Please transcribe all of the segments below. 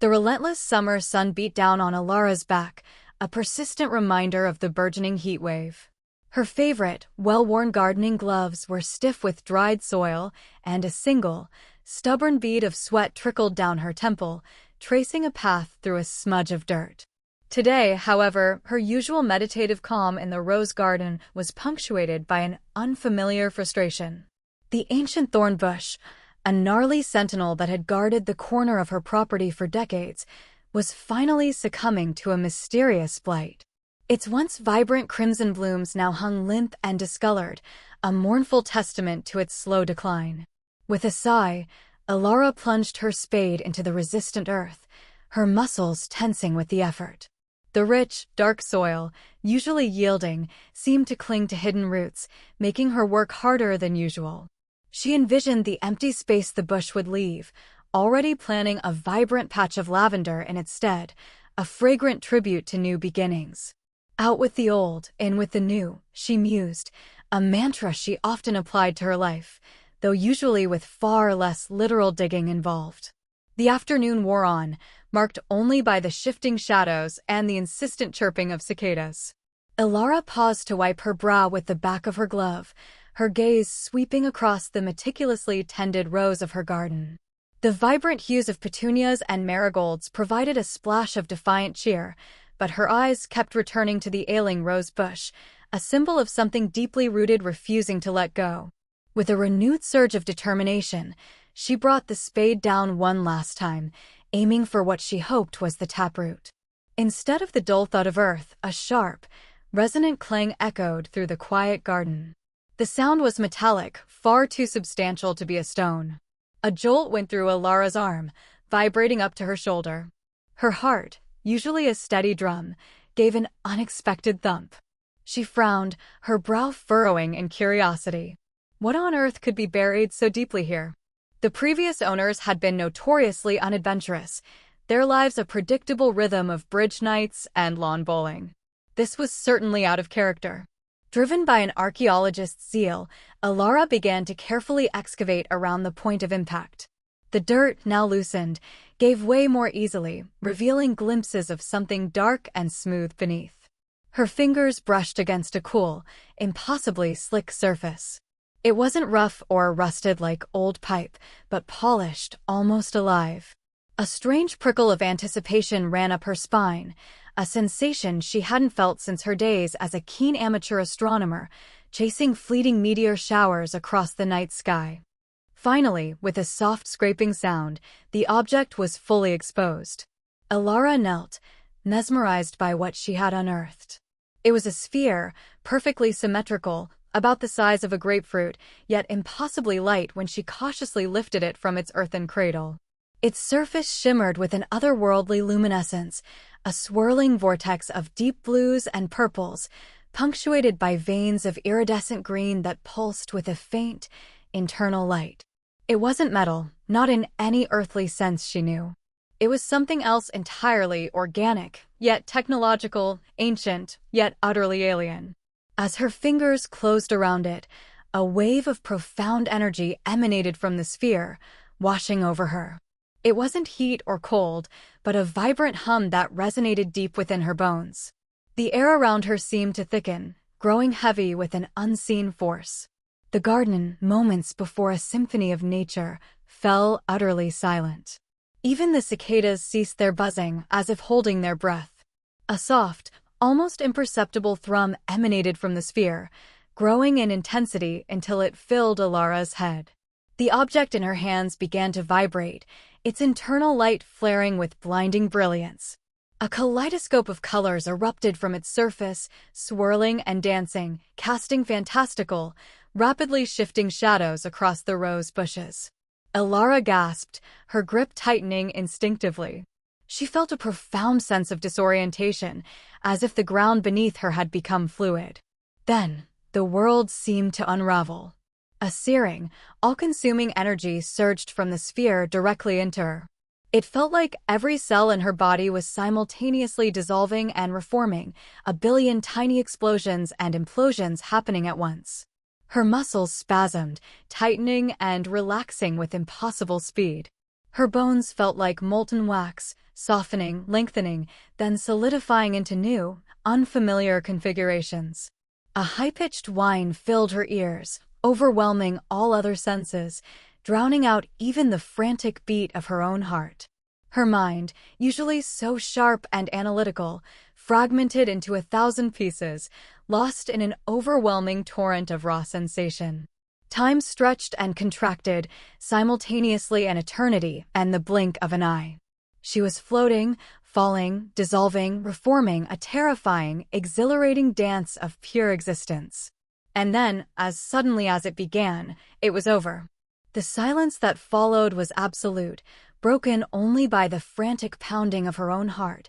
The relentless summer sun beat down on Elara's back, a persistent reminder of the burgeoning heat wave. Her favorite, well-worn gardening gloves were stiff with dried soil, and a single, stubborn bead of sweat trickled down her temple, tracing a path through a smudge of dirt. Today, however, her usual meditative calm in the rose garden was punctuated by an unfamiliar frustration. The ancient thorn bush, a gnarly sentinel that had guarded the corner of her property for decades, was finally succumbing to a mysterious blight. Its once vibrant crimson blooms now hung limp and discolored, a mournful testament to its slow decline. With a sigh, Elara plunged her spade into the resistant earth, her muscles tensing with the effort. The rich, dark soil, usually yielding, seemed to cling to hidden roots, making her work harder than usual. She envisioned the empty space the bush would leave, already planning a vibrant patch of lavender in its stead, a fragrant tribute to new beginnings. Out with the old, in with the new, she mused, a mantra she often applied to her life, though usually with far less literal digging involved. The afternoon wore on, marked only by the shifting shadows and the insistent chirping of cicadas. Elara paused to wipe her brow with the back of her glove, her gaze sweeping across the meticulously tended rows of her garden. The vibrant hues of petunias and marigolds provided a splash of defiant cheer, but her eyes kept returning to the ailing rose bush, a symbol of something deeply rooted refusing to let go. With a renewed surge of determination, she brought the spade down one last time, aiming for what she hoped was the taproot. Instead of the dull thud of earth, a sharp, resonant clang echoed through the quiet garden. The sound was metallic, far too substantial to be a stone. A jolt went through Elara's arm, vibrating up to her shoulder. Her heart, usually a steady drum, gave an unexpected thump. She frowned, her brow furrowing in curiosity. What on earth could be buried so deeply here? The previous owners had been notoriously unadventurous, their lives a predictable rhythm of bridge nights and lawn bowling. This was certainly out of character. Driven by an archaeologist's zeal, Elara began to carefully excavate around the point of impact. The dirt, now loosened, gave way more easily, revealing glimpses of something dark and smooth beneath. Her fingers brushed against a cool, impossibly slick surface. It wasn't rough or rusted like old pipe, but polished, almost alive. A strange prickle of anticipation ran up her spine, a sensation she hadn't felt since her days as a keen amateur astronomer, chasing fleeting meteor showers across the night sky. Finally, with a soft scraping sound, the object was fully exposed. Elara knelt, mesmerized by what she had unearthed. It was a sphere, perfectly symmetrical, about the size of a grapefruit, yet impossibly light when she cautiously lifted it from its earthen cradle. Its surface shimmered with an otherworldly luminescence, a swirling vortex of deep blues and purples, punctuated by veins of iridescent green that pulsed with a faint, internal light. It wasn't metal, not in any earthly sense she knew. It was something else entirely organic, yet technological, ancient, yet utterly alien. As her fingers closed around it, a wave of profound energy emanated from the sphere, washing over her. It wasn't heat or cold, but a vibrant hum that resonated deep within her bones. The air around her seemed to thicken, growing heavy with an unseen force. The garden, moments before a symphony of nature, fell utterly silent. Even the cicadas ceased their buzzing, as if holding their breath. A soft, almost imperceptible thrum emanated from the sphere, growing in intensity until it filled Elara's head. The object in her hands began to vibrate, its internal light flaring with blinding brilliance. A kaleidoscope of colors erupted from its surface, swirling and dancing, casting fantastical, rapidly shifting shadows across the rose bushes. Elara gasped, her grip tightening instinctively. She felt a profound sense of disorientation, as if the ground beneath her had become fluid. Then, the world seemed to unravel. A searing, all-consuming energy surged from the sphere directly into her. It felt like every cell in her body was simultaneously dissolving and reforming, a billion tiny explosions and implosions happening at once. Her muscles spasmed, tightening and relaxing with impossible speed. Her bones felt like molten wax, softening, lengthening, then solidifying into new, unfamiliar configurations. A high-pitched whine filled her ears, overwhelming all other senses, drowning out even the frantic beat of her own heart. Her mind, usually so sharp and analytical, fragmented into 1,000 pieces, lost in an overwhelming torrent of raw sensation. Time stretched and contracted, simultaneously an eternity and the blink of an eye. She was floating, falling, dissolving, reforming, a terrifying, exhilarating dance of pure existence. And then, as suddenly as it began, it was over. The silence that followed was absolute, broken only by the frantic pounding of her own heart,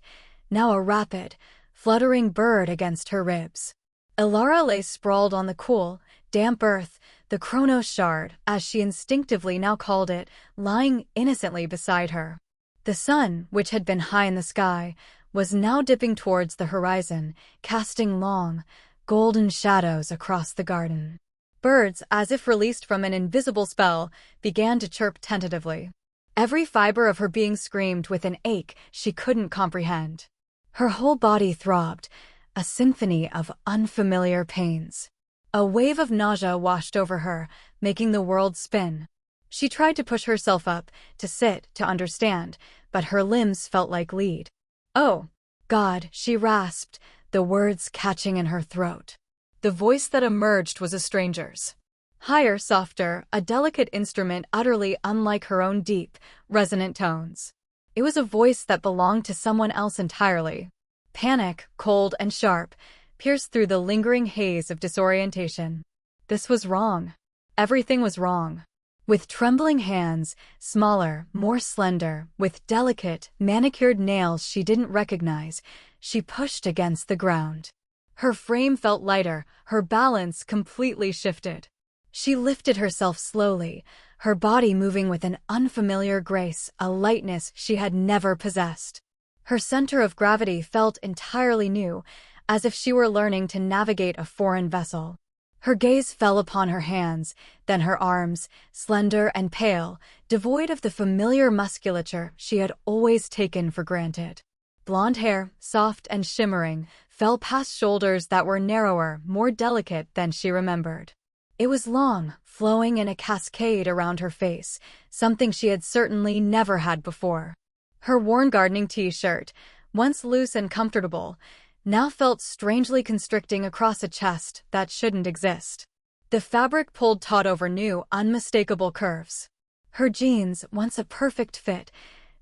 now a rapid, fluttering bird against her ribs. Elara lay sprawled on the cool, damp earth, the Chronos shard, as she instinctively now called it, lying innocently beside her. The sun, which had been high in the sky, was now dipping towards the horizon, casting long, golden shadows across the garden. Birds, as if released from an invisible spell, began to chirp tentatively. Every fiber of her being screamed with an ache she couldn't comprehend. Her whole body throbbed, a symphony of unfamiliar pains. A wave of nausea washed over her, making the world spin. She tried to push herself up, to sit, to understand, but her limbs felt like lead. "Oh, God," she rasped, the words catching in her throat. The voice that emerged was a stranger's. Higher, softer, a delicate instrument utterly unlike her own deep, resonant tones. It was a voice that belonged to someone else entirely. Panic, cold and sharp, pierced through the lingering haze of disorientation. This was wrong. Everything was wrong. With trembling hands, smaller, more slender, with delicate, manicured nails she didn't recognize, she pushed against the ground. Her frame felt lighter, her balance completely shifted. She lifted herself slowly, her body moving with an unfamiliar grace, a lightness she had never possessed. Her center of gravity felt entirely new, as if she were learning to navigate a foreign vessel. Her gaze fell upon her hands, then her arms, slender and pale, devoid of the familiar musculature she had always taken for granted. Blonde hair, soft and shimmering, fell past shoulders that were narrower, more delicate than she remembered. It was long, flowing in a cascade around her face, something she had certainly never had before. Her worn gardening t-shirt, once loose and comfortable, now felt strangely constricting across a chest that shouldn't exist. The fabric pulled taut over new, unmistakable curves. Her jeans, once a perfect fit,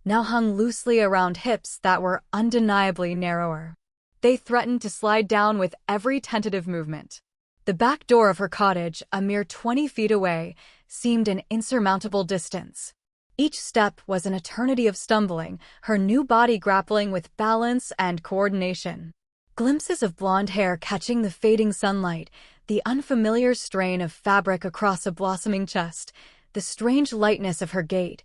now hung loosely around hips that were undeniably narrower. They threatened to slide down with every tentative movement. The back door of her cottage, a mere 20 feet away, seemed an insurmountable distance. Each step was an eternity of stumbling, her new body grappling with balance and coordination. Glimpses of blonde hair catching the fading sunlight, the unfamiliar strain of fabric across a blossoming chest, the strange lightness of her gait,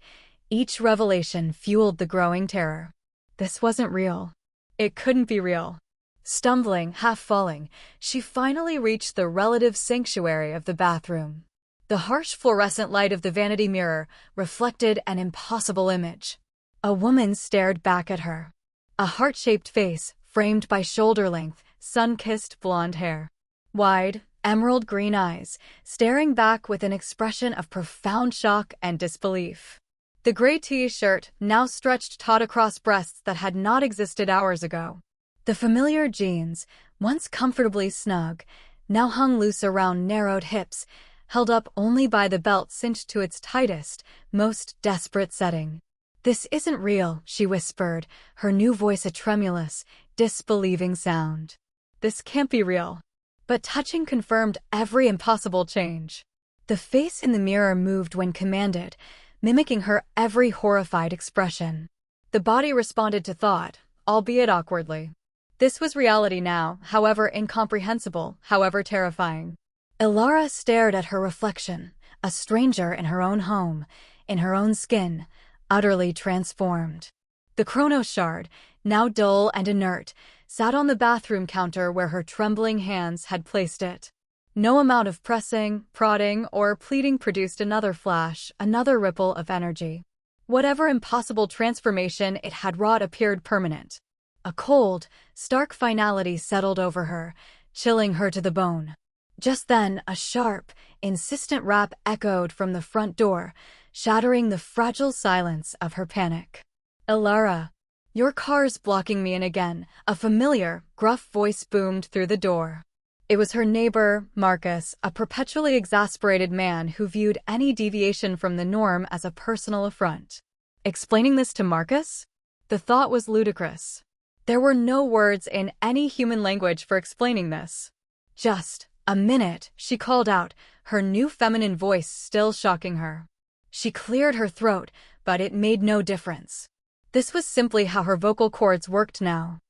each revelation fueled the growing terror. This wasn't real. It couldn't be real. Stumbling, half falling, she finally reached the relative sanctuary of the bathroom. The harsh fluorescent light of the vanity mirror reflected an impossible image. A woman stared back at her. A heart-shaped face, framed by shoulder-length, sun-kissed blonde hair. Wide, emerald green eyes, staring back with an expression of profound shock and disbelief. The gray t-shirt now stretched taut across breasts that had not existed hours ago. The familiar jeans, once comfortably snug, now hung loose around narrowed hips, held up only by the belt cinched to its tightest, most desperate setting. "This isn't real," she whispered, her new voice a tremulous, disbelieving sound. "This can't be real." But touching confirmed every impossible change. The face in the mirror moved when commanded, mimicking her every horrified expression. The body responded to thought, albeit awkwardly. This was reality now, however incomprehensible, however terrifying. Elara stared at her reflection, a stranger in her own home, in her own skin, utterly transformed. The Chronos shard, now dull and inert, sat on the bathroom counter where her trembling hands had placed it. No amount of pressing, prodding, or pleading produced another flash, another ripple of energy. Whatever impossible transformation it had wrought appeared permanent. A cold, stark finality settled over her, chilling her to the bone. Just then, a sharp, insistent rap echoed from the front door, shattering the fragile silence of her panic. "Elara, your car's blocking me in again," a familiar, gruff voice boomed through the door. It was her neighbor, Marcus, a perpetually exasperated man who viewed any deviation from the norm as a personal affront. Explaining this to Marcus? The thought was ludicrous. There were no words in any human language for explaining this. "Just a minute," she called out, her new feminine voice still shocking her. She cleared her throat, but it made no difference. This was simply how her vocal cords worked now.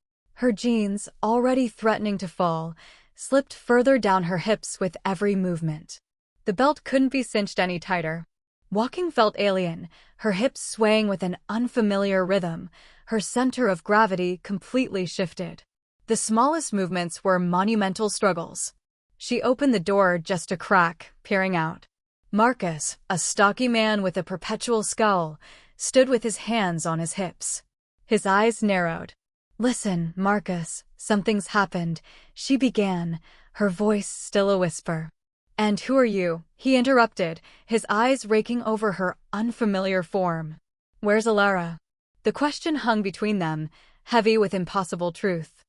Her jeans, already threatening to fall, slipped further down her hips with every movement. The belt couldn't be cinched any tighter. Walking felt alien, her hips swaying with an unfamiliar rhythm, her center of gravity completely shifted. The smallest movements were monumental struggles. She opened the door just a crack, peering out. Marcus, a stocky man with a perpetual scowl, stood with his hands on his hips. His eyes narrowed. "Listen, Marcus, something's happened," she began, her voice still a whisper. "And who are you?" he interrupted, his eyes raking over her unfamiliar form. "Where's Elara?" The question hung between them, heavy with impossible truth.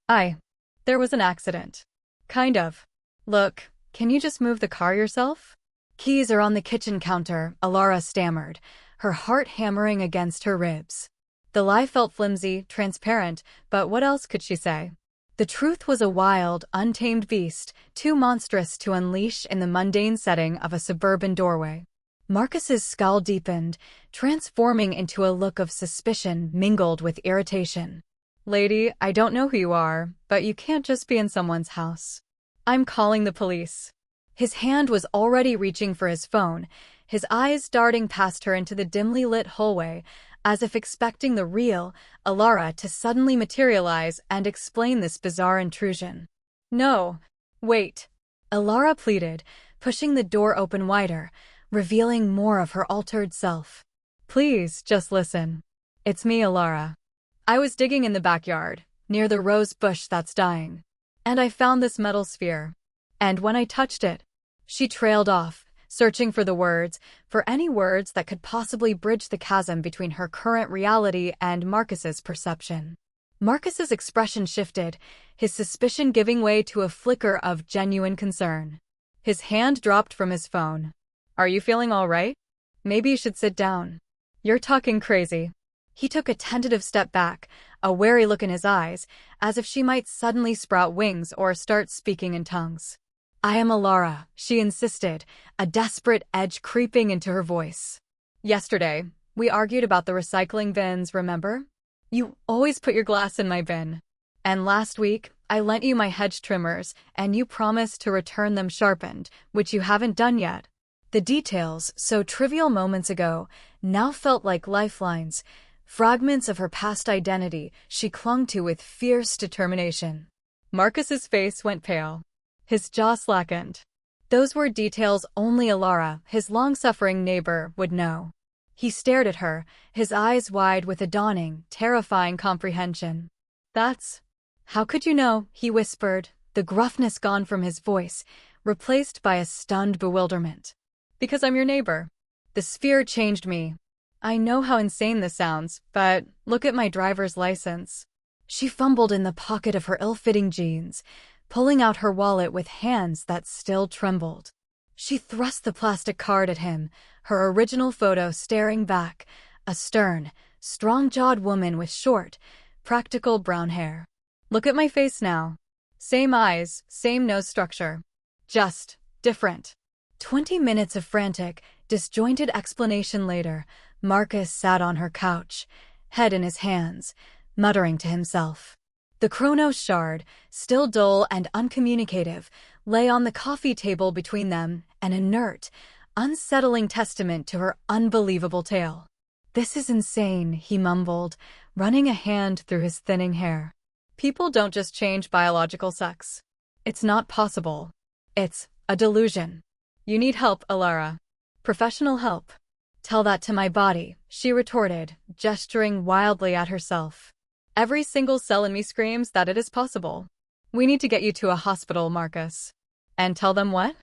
There was an accident. Kind of. Look, can you just move the car yourself?" "Keys are on the kitchen counter," Elara stammered, her heart hammering against her ribs. The lie felt flimsy, transparent, but what else could she say? The truth was a wild, untamed beast, too monstrous to unleash in the mundane setting of a suburban doorway. Marcus's scowl deepened, transforming into a look of suspicion mingled with irritation. "Lady, I don't know who you are, but you can't just be in someone's house. I'm calling the police." His hand was already reaching for his phone, his eyes darting past her into the dimly lit hallway, as if expecting the real Elara to suddenly materialize and explain this bizarre intrusion. "No, wait," Elara pleaded, pushing the door open wider, revealing more of her altered self. "Please, just listen. It's me, Elara. I was digging in the backyard, near the rose bush that's dying, and I found this metal sphere. And when I touched it," she trailed off, searching for the words, for any words that could possibly bridge the chasm between her current reality and Marcus's perception. Marcus's expression shifted, his suspicion giving way to a flicker of genuine concern. His hand dropped from his phone. "Are you feeling all right? Maybe you should sit down. You're talking crazy." He took a tentative step back, a wary look in his eyes, as if she might suddenly sprout wings or start speaking in tongues. "I am Elara," she insisted, a desperate edge creeping into her voice. "Yesterday, we argued about the recycling bins, remember? You always put your glass in my bin. And last week, I lent you my hedge trimmers, and you promised to return them sharpened, which you haven't done yet." The details, so trivial moments ago, now felt like lifelines, fragments of her past identity she clung to with fierce determination. Marcus's face went pale. His jaw slackened. Those were details only Elara, his long-suffering neighbor, would know. He stared at her, his eyes wide with a dawning, terrifying comprehension. How could you know?" he whispered, the gruffness gone from his voice, replaced by a stunned bewilderment. "Because I'm your neighbor. The sphere changed me. I know how insane this sounds, but look at my driver's license." She fumbled in the pocket of her ill-fitting jeans, pulling out her wallet with hands that still trembled. She thrust the plastic card at him, her original photo staring back, a stern, strong-jawed woman with short, practical brown hair. "Look at my face now. Same eyes, same nose structure. Just different." 20 minutes of frantic, disjointed explanation later, Marcus sat on her couch, head in his hands, muttering to himself. The Chronos shard, still dull and uncommunicative, lay on the coffee table between them, an inert, unsettling testament to her unbelievable tale. "This is insane," he mumbled, running a hand through his thinning hair. "People don't just change biological sex. It's not possible. It's a delusion. You need help, Elara. Professional help. Tell that to my body, she retorted, gesturing wildly at herself. Every single cell in me screams that it is possible. We need to get you to a hospital, Marcus. And tell them what?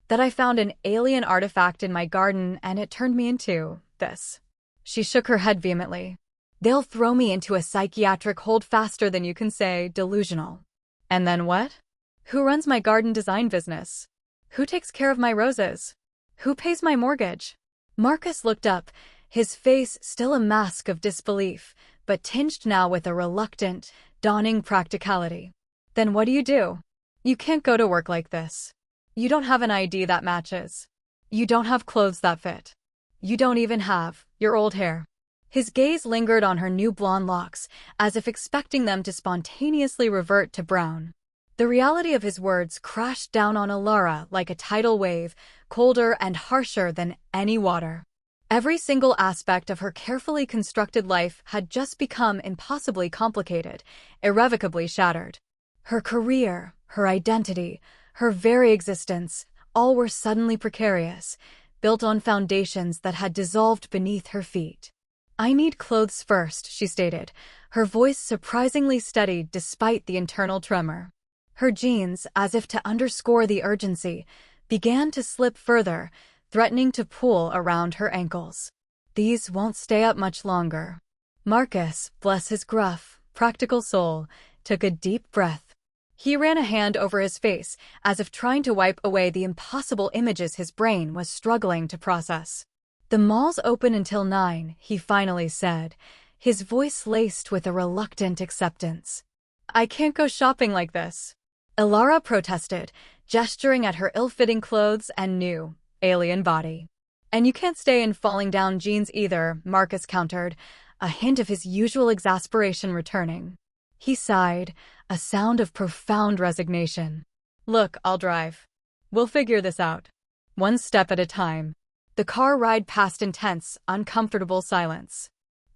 That I found an alien artifact in my garden and it turned me into this. She shook her head vehemently. They'll throw me into a psychiatric hold faster than you can say delusional. And then what? Who runs my garden design business? Who takes care of my roses? Who pays my mortgage? Marcus looked up, his face still a mask of disbelief, but tinged now with a reluctant, dawning practicality. Then what do? You can't go to work like this. You don't have an ID that matches. You don't have clothes that fit. You don't even have your old hair. His gaze lingered on her new blonde locks, as if expecting them to spontaneously revert to brown. The reality of his words crashed down on Elara like a tidal wave, colder and harsher than any water. Every single aspect of her carefully constructed life had just become impossibly complicated, irrevocably shattered. Her career, her identity, her very existence, all were suddenly precarious, built on foundations that had dissolved beneath her feet. I need clothes first, she stated, her voice surprisingly steady despite the internal tremor. Her jeans, as if to underscore the urgency, began to slip further, threatening to pull around her ankles. These won't stay up much longer. Marcus, bless his gruff, practical soul, took a deep breath. He ran a hand over his face, as if trying to wipe away the impossible images his brain was struggling to process. The mall's open until 9, he finally said, his voice laced with a reluctant acceptance. I can't go shopping like this. Elara protested, gesturing at her ill-fitting clothes and new, alien body. And you can't stay in falling-down jeans either, Marcus countered, a hint of his usual exasperation returning. He sighed, a sound of profound resignation. Look, I'll drive. We'll figure this out. One step at a time. The car ride passed intense, uncomfortable silence.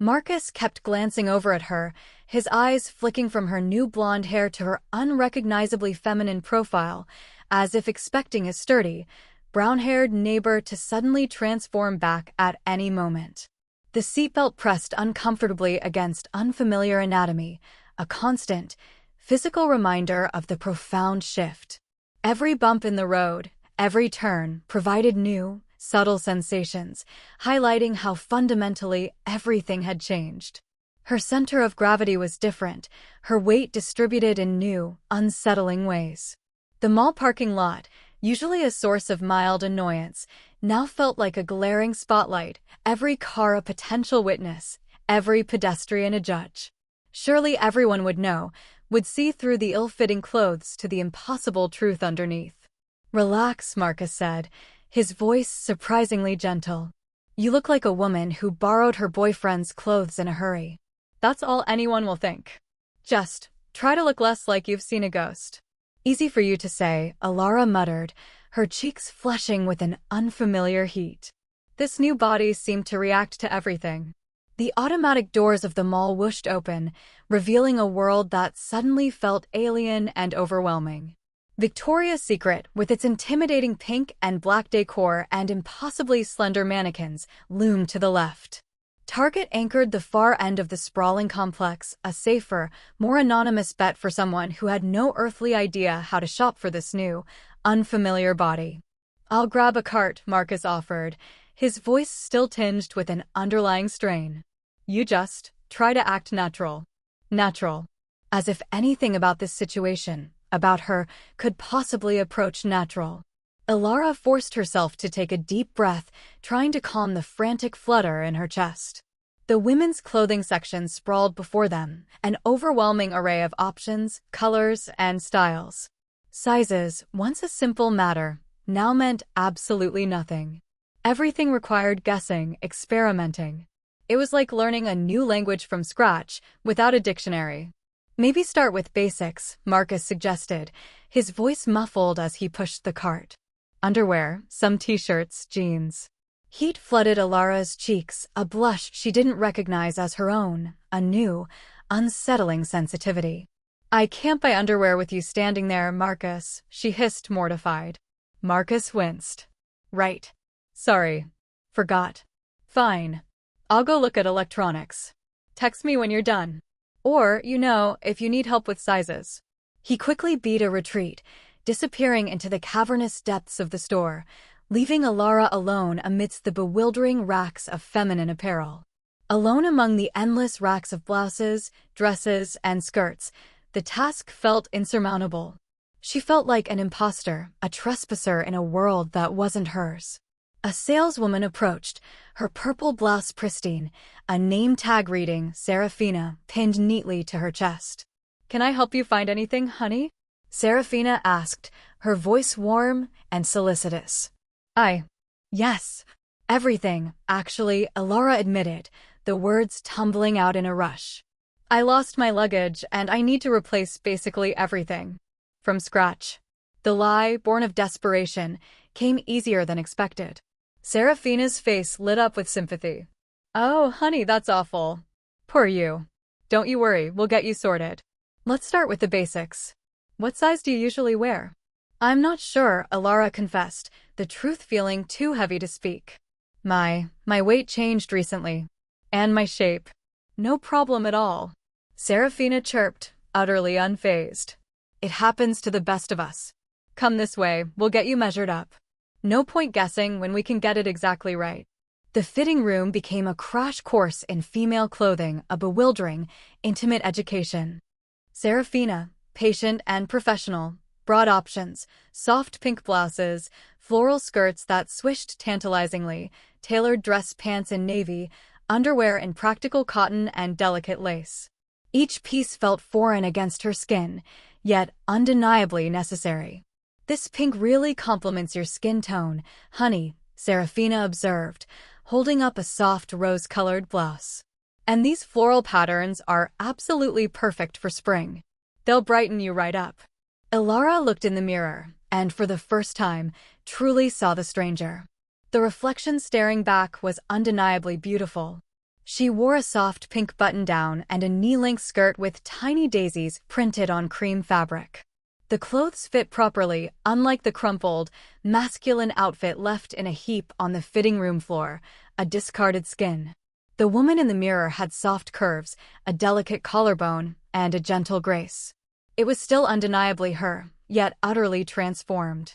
Marcus kept glancing over at her, his eyes flicking from her new blonde hair to her unrecognizably feminine profile, as if expecting his sturdy, brown-haired neighbor to suddenly transform back at any moment. The seatbelt pressed uncomfortably against unfamiliar anatomy, a constant, physical reminder of the profound shift. Every bump in the road, every turn, provided new, subtle sensations, highlighting how fundamentally everything had changed. Her center of gravity was different, her weight distributed in new, unsettling ways. The mall parking lot, usually a source of mild annoyance, now felt like a glaring spotlight, every car a potential witness, every pedestrian a judge. Surely everyone would know, would see through the ill-fitting clothes to the impossible truth underneath. Relax, Marcus said, his voice surprisingly gentle. You look like a woman who borrowed her boyfriend's clothes in a hurry. That's all anyone will think. Just try to look less like you've seen a ghost. Easy for you to say, Elara muttered, her cheeks flushing with an unfamiliar heat. This new body seemed to react to everything. The automatic doors of the mall whooshed open, revealing a world that suddenly felt alien and overwhelming. Victoria's Secret, with its intimidating pink and black decor and impossibly slender mannequins, loomed to the left. Target anchored the far end of the sprawling complex, a safer, more anonymous bet for someone who had no earthly idea how to shop for this new, unfamiliar body. I'll grab a cart, Marcus offered, his voice still tinged with an underlying strain. You just try to act natural. Natural. As if anything about this situation, about her, could possibly approach natural. Elara forced herself to take a deep breath, trying to calm the frantic flutter in her chest. The women's clothing section sprawled before them, an overwhelming array of options, colors, and styles. Sizes, once a simple matter, now meant absolutely nothing. Everything required guessing, experimenting. It was like learning a new language from scratch, without a dictionary. Maybe start with basics, Marcus suggested, his voice muffled as he pushed the cart. Underwear, some t-shirts, jeans. Heat flooded Elara's cheeks, a blush she didn't recognize as her own, a new, unsettling sensitivity. I can't buy underwear with you standing there, Marcus, she hissed, mortified. Marcus winced. Right. Sorry. Forgot. Fine. I'll go look at electronics. Text me when you're done. Or, if you need help with sizes. He quickly beat a retreat, disappearing into the cavernous depths of the store, leaving Elara alone amidst the bewildering racks of feminine apparel. Alone among the endless racks of blouses, dresses, and skirts, the task felt insurmountable. She felt like an imposter, a trespasser in a world that wasn't hers. A saleswoman approached, her purple blouse pristine, a name tag reading Serafina pinned neatly to her chest. "Can I help you find anything, honey?" Serafina asked, her voice warm and solicitous. Yes. Everything, actually, Elara admitted, the words tumbling out in a rush. "I lost my luggage, and I need to replace basically everything. From scratch." The lie, born of desperation, came easier than expected. Serafina's face lit up with sympathy. "Oh, honey, that's awful. Poor you. Don't you worry, we'll get you sorted. Let's start with the basics. What size do you usually wear?" "I'm not sure," Elara confessed, the truth feeling too heavy to speak. My weight changed recently. And my shape. No problem at all." Serafina chirped, utterly unfazed. "It happens to the best of us. Come this way, we'll get you measured up. No point guessing when we can get it exactly right." The fitting room became a crash course in female clothing, a bewildering, intimate education. Serafina, patient and professional, brought options: soft pink blouses, floral skirts that swished tantalizingly, tailored dress pants in navy, underwear in practical cotton and delicate lace. Each piece felt foreign against her skin, yet undeniably necessary. "This pink really complements your skin tone, honey," Serafina observed, holding up a soft rose-colored blouse. "And these floral patterns are absolutely perfect for spring. They'll brighten you right up." Elara looked in the mirror, and for the first time, truly saw the stranger. The reflection staring back was undeniably beautiful. She wore a soft pink button-down and a knee-length skirt with tiny daisies printed on cream fabric. The clothes fit properly, unlike the crumpled, masculine outfit left in a heap on the fitting room floor, a discarded skin. The woman in the mirror had soft curves, a delicate collarbone, and a gentle grace. It was still undeniably her, yet utterly transformed.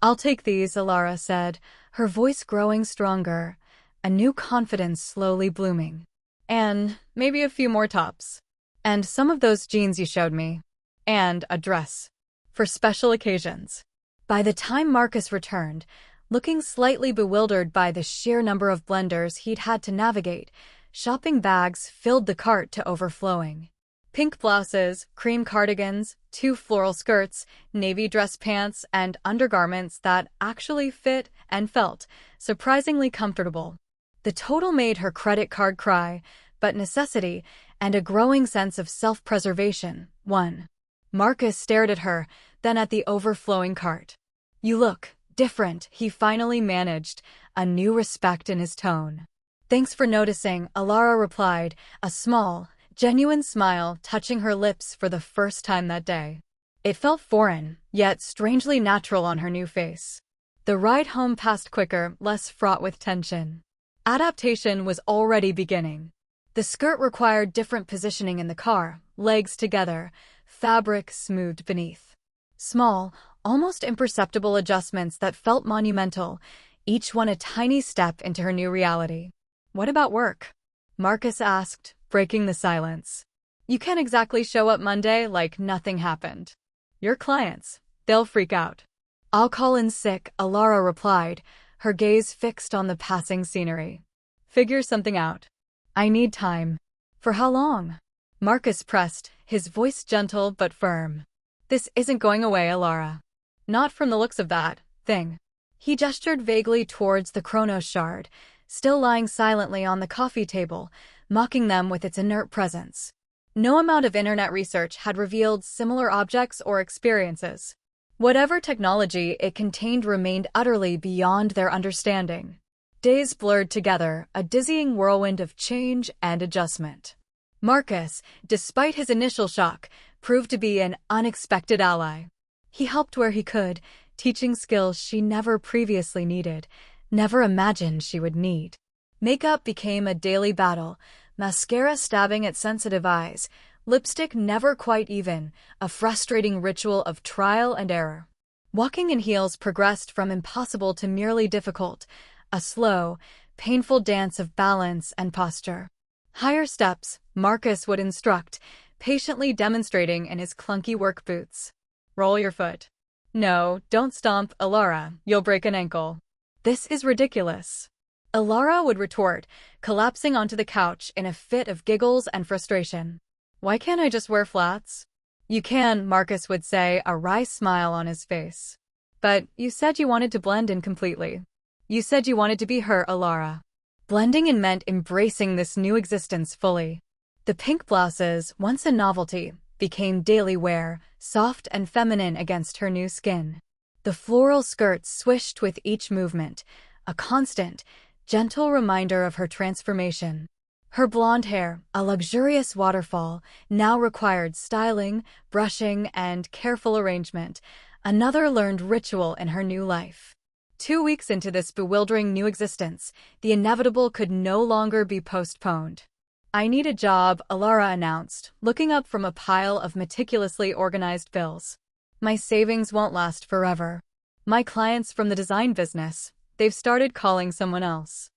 "I'll take these," Elara said, her voice growing stronger, a new confidence slowly blooming. "And maybe a few more tops. And some of those jeans you showed me. And a dress. For special occasions." By the time Marcus returned, looking slightly bewildered by the sheer number of blenders he'd had to navigate, shopping bags filled the cart to overflowing. Pink blouses, cream cardigans, 2 floral skirts, navy dress pants, and undergarments that actually fit and felt surprisingly comfortable. The total made her credit card cry, but necessity and a growing sense of self-preservation won. Marcus stared at her, then at the overflowing cart. "You look different," he finally managed, a new respect in his tone. "Thanks for noticing," Elara replied, a small, genuine smile touching her lips for the first time that day. It felt foreign, yet strangely natural on her new face. The ride home passed quicker, less fraught with tension. Adaptation was already beginning. The skirt required different positioning in the car, legs together, fabric smoothed beneath. Small, almost imperceptible adjustments that felt monumental, each one a tiny step into her new reality. "What about work?" Marcus asked, breaking the silence. "You can't exactly show up Monday like nothing happened. Your clients, they'll freak out." "I'll call in sick," Elara replied, her gaze fixed on the passing scenery. "Figure something out. I need time." "For how long?" Marcus pressed, his voice gentle but firm. "This isn't going away, Elara. Not from the looks of that thing." He gestured vaguely towards the Chronos shard, still lying silently on the coffee table, mocking them with its inert presence. No amount of internet research had revealed similar objects or experiences. Whatever technology it contained remained utterly beyond their understanding. Days blurred together, a dizzying whirlwind of change and adjustment. Marcus, despite his initial shock, proved to be an unexpected ally. He helped where he could, teaching skills she never previously needed, never imagined she would need. Makeup became a daily battle, mascara stabbing at sensitive eyes, lipstick never quite even, a frustrating ritual of trial and error. Walking in heels progressed from impossible to merely difficult, a slow, painful dance of balance and posture. Higher steps, Marcus would instruct, patiently demonstrating in his clunky work boots. Roll your foot. No, don't stomp, Elara, you'll break an ankle. This is ridiculous. Elara would retort, collapsing onto the couch in a fit of giggles and frustration. Why can't I just wear flats? You can, Marcus would say, a wry smile on his face. But you said you wanted to blend in completely. You said you wanted to be her, Elara. Blending in meant embracing this new existence fully. The pink blouses, once a novelty, became daily wear, soft and feminine against her new skin. The floral skirts swished with each movement, a constant, gentle reminder of her transformation. Her blonde hair, a luxurious waterfall, now required styling, brushing, and careful arrangement, another learned ritual in her new life. 2 weeks into this bewildering new existence, the inevitable could no longer be postponed. I need a job, Elara announced, looking up from a pile of meticulously organized bills. My savings won't last forever. My clients from the design business, they've started calling someone else.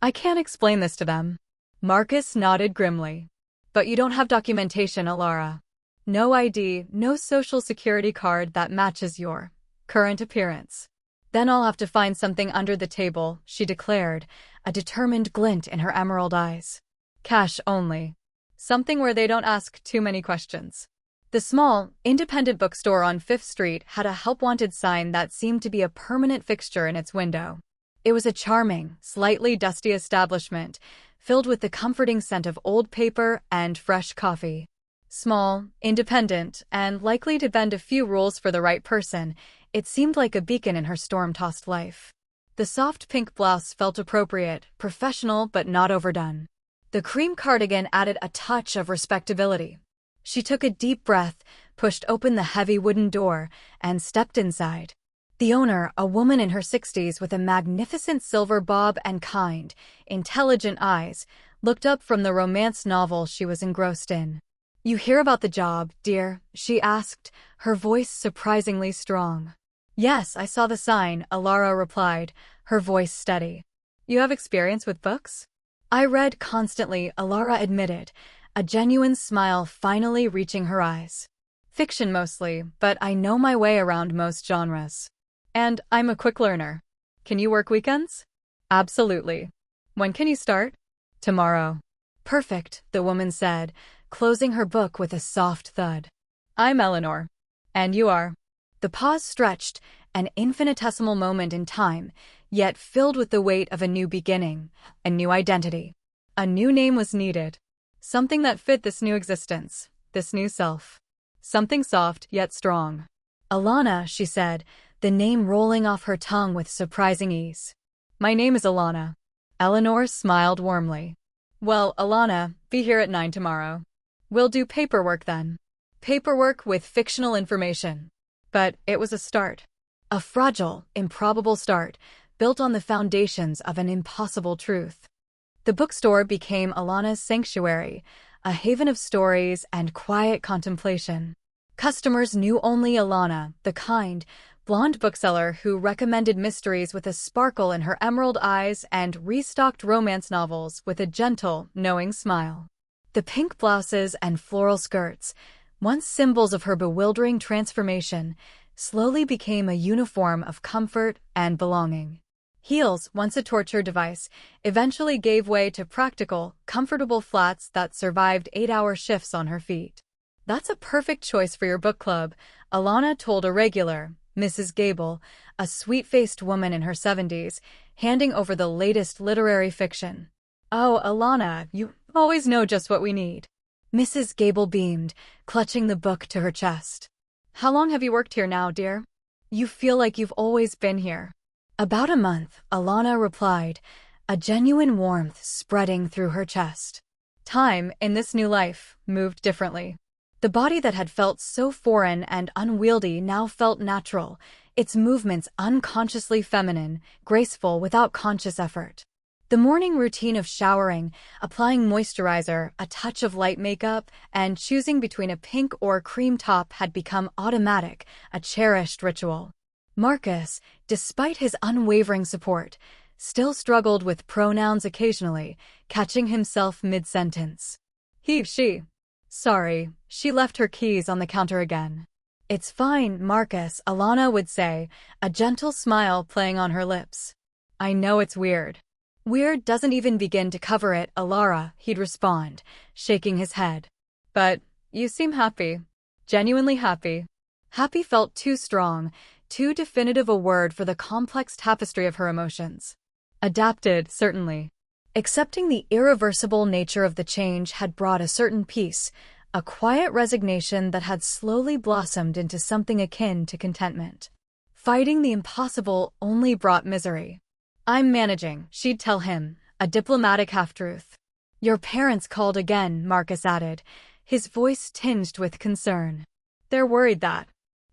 I can't explain this to them. Marcus nodded grimly. But you don't have documentation, Elara. No ID, no social security card that matches your current appearance. Then I'll have to find something under the table, she declared, a determined glint in her emerald eyes. Cash only. Something where they don't ask too many questions. The small, independent bookstore on 5th Street had a help-wanted sign that seemed to be a permanent fixture in its window. It was a charming, slightly dusty establishment, filled with the comforting scent of old paper and fresh coffee. Small, independent, and likely to bend a few rules for the right person, it seemed like a beacon in her storm-tossed life. The soft pink blouse felt appropriate, professional but not overdone. The cream cardigan added a touch of respectability. She took a deep breath, pushed open the heavy wooden door, and stepped inside. The owner, a woman in her 60s with a magnificent silver bob and kind, intelligent eyes, looked up from the romance novel she was engrossed in. You hear about the job, dear? She asked, her voice surprisingly strong. Yes, I saw the sign, Elara replied, her voice steady. You have experience with books? I read constantly, Elara admitted, a genuine smile finally reaching her eyes. Fiction mostly, but I know my way around most genres. And I'm a quick learner. Can you work weekends? Absolutely. When can you start? Tomorrow. Perfect, the woman said, closing her book with a soft thud. I'm Eleanor. And you are. The pause stretched, an infinitesimal moment in time, yet filled with the weight of a new beginning, a new identity. A new name was needed. Something that fit this new existence, this new self. Something soft yet strong. Alana, she said, the name rolling off her tongue with surprising ease. My name is Alana. Eleanor smiled warmly. Well, Alana, be here at 9 tomorrow. We'll do paperwork then. Paperwork with fictional information. But it was a start. A fragile, improbable start, built on the foundations of an impossible truth. The bookstore became Alana's sanctuary, a haven of stories and quiet contemplation. Customers knew only Alana, the kind, blonde bookseller who recommended mysteries with a sparkle in her emerald eyes and restocked romance novels with a gentle, knowing smile. The pink blouses and floral skirts, once symbols of her bewildering transformation, slowly became a uniform of comfort and belonging. Heels, once a torture device, eventually gave way to practical, comfortable flats that survived 8-hour shifts on her feet. That's a perfect choice for your book club, Alana told a regular, Mrs. Gable, a sweet-faced woman in her 70s, handing over the latest literary fiction. Oh, Alana, you always know just what we need. Mrs. Gable beamed, clutching the book to her chest. How long have you worked here now, dear? You feel like you've always been here. About a month, Alana replied, a genuine warmth spreading through her chest. Time, in this new life, moved differently. The body that had felt so foreign and unwieldy now felt natural, its movements unconsciously feminine, graceful without conscious effort. The morning routine of showering, applying moisturizer, a touch of light makeup, and choosing between a pink or cream top had become automatic, a cherished ritual. Marcus, despite his unwavering support, still struggled with pronouns occasionally, catching himself mid-sentence. He, she. Sorry, she left her keys on the counter again. It's fine, Marcus, Alana would say, a gentle smile playing on her lips. I know it's weird. Weird doesn't even begin to cover it, Elara, he'd respond, shaking his head. But you seem happy. Genuinely happy. Happy felt too strong, too definitive a word for the complex tapestry of her emotions. Adapted, certainly. Accepting the irreversible nature of the change had brought a certain peace, a quiet resignation that had slowly blossomed into something akin to contentment. Fighting the impossible only brought misery. I'm managing, she'd tell him, a diplomatic half-truth. Your parents called again, Marcus added, his voice tinged with concern. They're worried that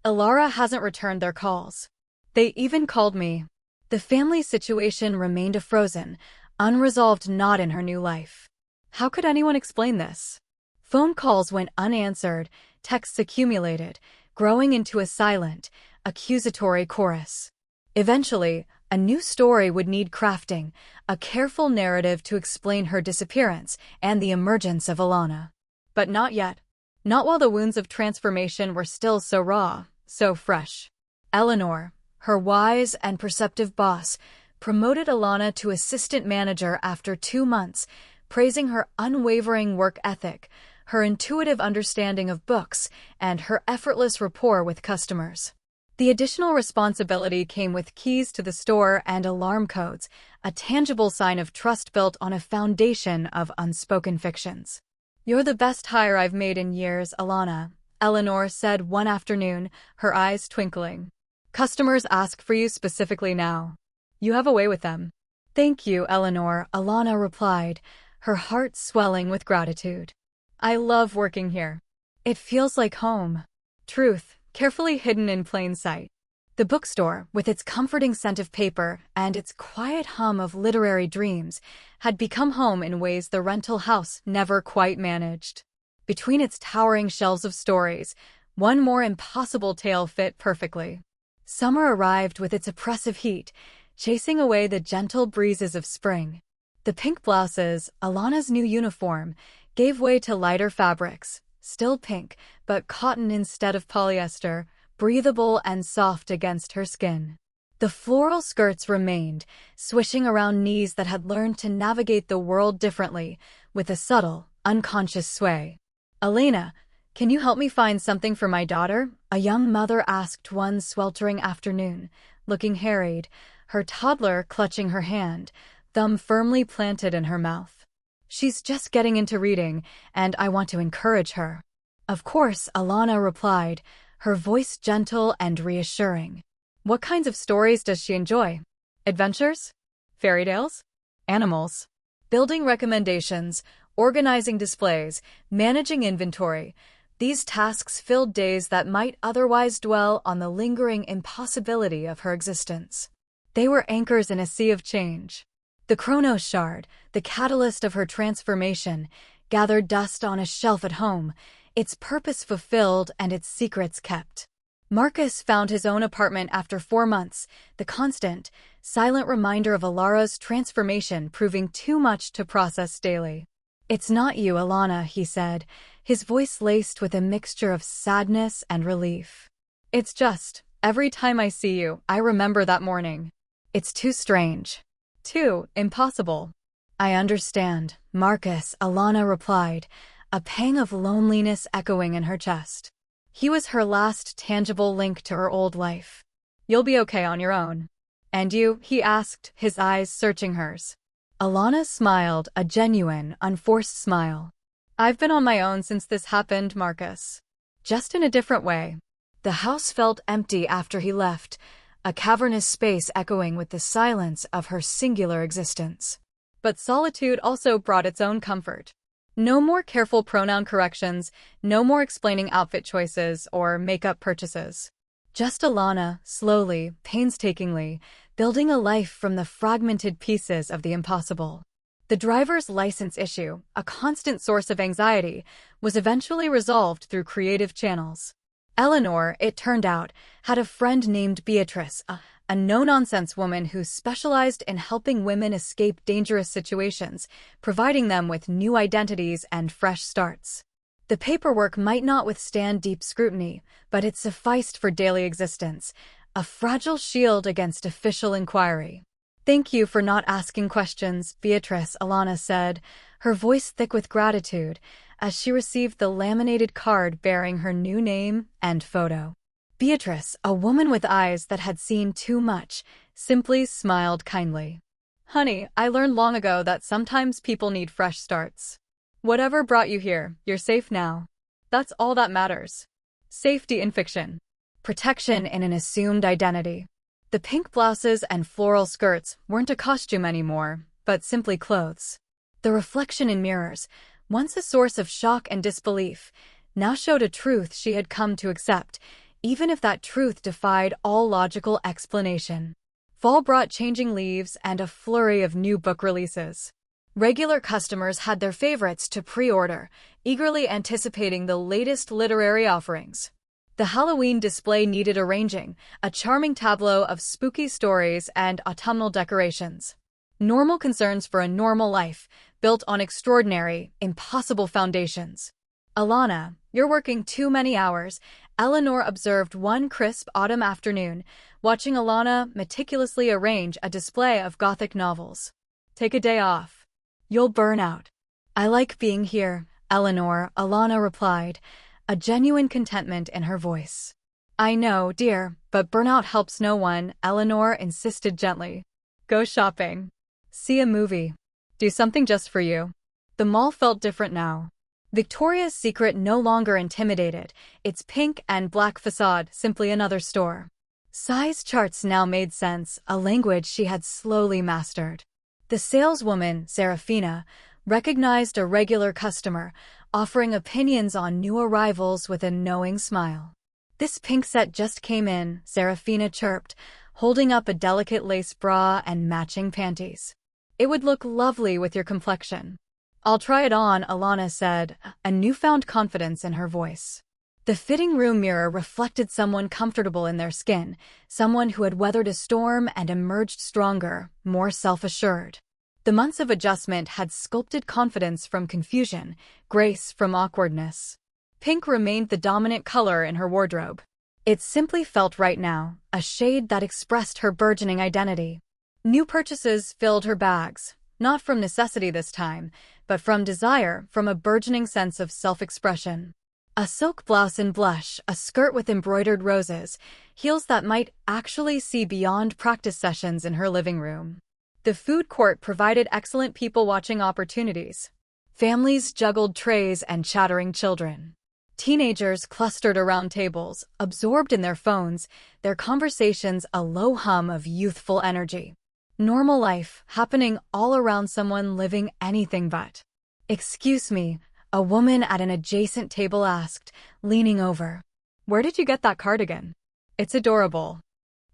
Elara hasn't returned their calls. They even called me. The family situation remained a frozen, unresolved knot in her new life. How could anyone explain this? Phone calls went unanswered, texts accumulated, growing into a silent, accusatory chorus. Eventually, a new story would need crafting, a careful narrative to explain her disappearance and the emergence of Alana. But not yet. Not while the wounds of transformation were still so raw, so fresh. Eleanor, her wise and perceptive boss, promoted Alana to assistant manager after 2 months, praising her unwavering work ethic, her intuitive understanding of books, and her effortless rapport with customers. The additional responsibility came with keys to the store and alarm codes, a tangible sign of trust built on a foundation of unspoken fictions. You're the best hire I've made in years, Alana, Eleanor said one afternoon, her eyes twinkling. Customers ask for you specifically now. You have a way with them. Thank you, Eleanor, Alana replied, her heart swelling with gratitude. I love working here. It feels like home. Truth, carefully hidden in plain sight. The bookstore, with its comforting scent of paper and its quiet hum of literary dreams, had become home in ways the rental house never quite managed. Between its towering shelves of stories, one more impossible tale fit perfectly. Summer arrived with its oppressive heat, chasing away the gentle breezes of spring. The pink blouses, Alana's new uniform, gave way to lighter fabrics, still pink, but cotton instead of polyester, breathable and soft against her skin. The floral skirts remained, swishing around knees that had learned to navigate the world differently, with a subtle, unconscious sway. Alana, can you help me find something for my daughter? A young mother asked one sweltering afternoon, looking harried, her toddler clutching her hand, thumb firmly planted in her mouth. She's just getting into reading, and I want to encourage her. Of course, Alana replied, her voice gentle and reassuring. What kinds of stories does she enjoy? Adventures? Fairy tales? Animals? Building recommendations, organizing displays, managing inventory. These tasks filled days that might otherwise dwell on the lingering impossibility of her existence. They were anchors in a sea of change. The Chronos shard, the catalyst of her transformation, gathered dust on a shelf at home, its purpose fulfilled and its secrets kept. Marcus found his own apartment after 4 months, the constant, silent reminder of Elara's transformation proving too much to process daily. It's not you, Alana, he said, his voice laced with a mixture of sadness and relief. It's just, every time I see you, I remember that morning. It's too strange. Too impossible. I understand, Marcus, Alana replied, a pang of loneliness echoing in her chest. He was her last tangible link to her old life. You'll be okay on your own. And you? He asked, his eyes searching hers. Alana smiled, a genuine, unforced smile. I've been on my own since this happened, Marcus. Just in a different way. The house felt empty after he left, a cavernous space echoing with the silence of her singular existence. But solitude also brought its own comfort. No more careful pronoun corrections, no more explaining outfit choices or makeup purchases. Just Alana, slowly, painstakingly, building a life from the fragmented pieces of the impossible. The driver's license issue, a constant source of anxiety, was eventually resolved through creative channels. Eleanor, it turned out, had a friend named Beatrice, a no-nonsense woman who specialized in helping women escape dangerous situations, providing them with new identities and fresh starts. The paperwork might not withstand deep scrutiny, but it sufficed for daily existence, a fragile shield against official inquiry. "Thank you for not asking questions," Beatrice, Alana said, her voice thick with gratitude, as she received the laminated card bearing her new name and photo. Beatrice, a woman with eyes that had seen too much, simply smiled kindly. "Honey, I learned long ago that sometimes people need fresh starts. Whatever brought you here, you're safe now. That's all that matters. Safety in fiction. Protection in an assumed identity." The pink blouses and floral skirts weren't a costume anymore, but simply clothes. The reflection in mirrors, once a source of shock and disbelief, now showed a truth she had come to accept, even if that truth defied all logical explanation. Fall brought changing leaves and a flurry of new book releases. Regular customers had their favorites to pre-order, eagerly anticipating the latest literary offerings. The Halloween display needed arranging, a charming tableau of spooky stories and autumnal decorations. Normal concerns for a normal life, built on extraordinary, impossible foundations. "Alana, you're working too many hours," Eleanor observed one crisp autumn afternoon, watching Alana meticulously arrange a display of Gothic novels. "Take a day off. You'll burn out." "I like being here, Eleanor," Alana replied, a genuine contentment in her voice. "I know, dear, but burnout helps no one," Eleanor insisted gently. "Go shopping. See a movie. Do something just for you." The mall felt different now. Victoria's Secret no longer intimidated, its pink and black facade simply another store. Size charts now made sense, a language she had slowly mastered. The saleswoman, Serafina, recognized a regular customer, offering opinions on new arrivals with a knowing smile. "This pink set just came in," Serafina chirped, holding up a delicate lace bra and matching panties. "It would look lovely with your complexion." "I'll try it on," Alana said, a newfound confidence in her voice. The fitting room mirror reflected someone comfortable in their skin, someone who had weathered a storm and emerged stronger, more self-assured. The months of adjustment had sculpted confidence from confusion, grace from awkwardness. Pink remained the dominant color in her wardrobe. It simply felt right now, a shade that expressed her burgeoning identity. New purchases filled her bags, not from necessity this time, but from desire, from a burgeoning sense of self-expression. A silk blouse in blush, a skirt with embroidered roses, heels that might actually see beyond practice sessions in her living room. The food court provided excellent people-watching opportunities. Families juggled trays and chattering children. Teenagers clustered around tables, absorbed in their phones, their conversations a low hum of youthful energy. Normal life, happening all around someone living anything but. "Excuse me," a woman at an adjacent table asked, leaning over. "Where did you get that cardigan? It's adorable."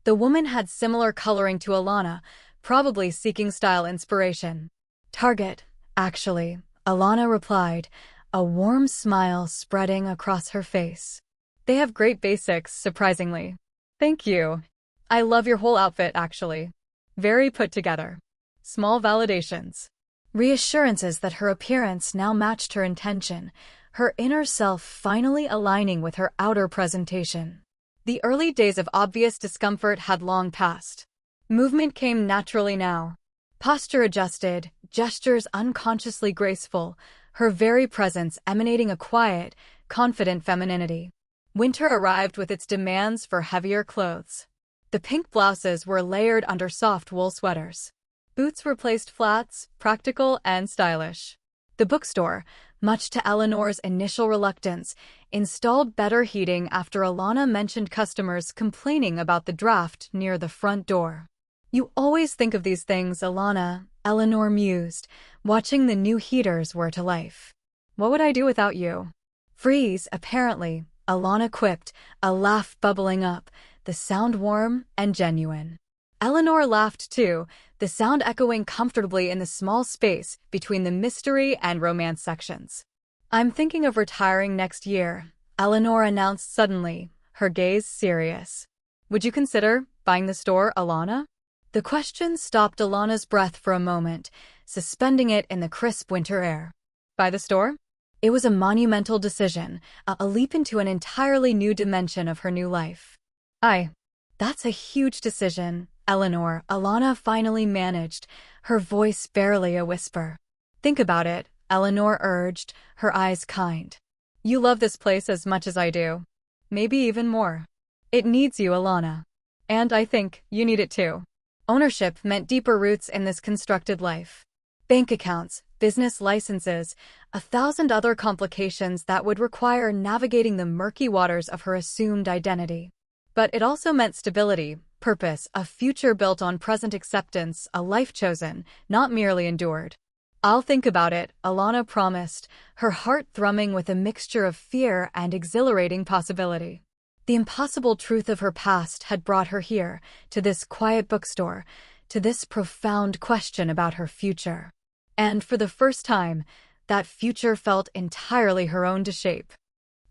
The woman had similar coloring to Alana, probably seeking style inspiration. "Target, actually," Alana replied, a warm smile spreading across her face. "They have great basics, surprisingly." "Thank you. I love your whole outfit, actually. Very put together." Small validations. Reassurances that her appearance now matched her intention, her inner self finally aligning with her outer presentation. The early days of obvious discomfort had long passed. Movement came naturally now. Posture adjusted, gestures unconsciously graceful, her very presence emanating a quiet, confident femininity. Winter arrived with its demands for heavier clothes. The pink blouses were layered under soft wool sweaters. Boots replaced flats, practical and stylish. The bookstore, much to Eleanor's initial reluctance, installed better heating after Alana mentioned customers complaining about the draft near the front door. "You always think of these things, Alana," Eleanor mused, watching the new heaters whir to life. "What would I do without you?" "Freeze, apparently," Alana quipped, a laugh bubbling up, the sound warm and genuine. Eleanor laughed too, the sound echoing comfortably in the small space between the mystery and romance sections. "I'm thinking of retiring next year," Eleanor announced suddenly, her gaze serious. "Would you consider buying the store, Alana?" The question stopped Alana's breath for a moment, suspending it in the crisp winter air. Buy the store? It was a monumental decision, a leap into an entirely new dimension of her new life. That's a huge decision, Eleanor, Alana finally managed, her voice barely a whisper. "Think about it," Eleanor urged, her eyes kind. "You love this place as much as I do. Maybe even more. It needs you, Alana. And I think you need it too." Ownership meant deeper roots in this constructed life. Bank accounts, business licenses, 1,000 other complications that would require navigating the murky waters of her assumed identity. But it also meant stability, purpose, a future built on present acceptance, a life chosen, not merely endured. "I'll think about it," Alana promised, her heart thrumming with a mixture of fear and exhilarating possibility. The impossible truth of her past had brought her here, to this quiet bookstore, to this profound question about her future. And for the first time, that future felt entirely her own to shape.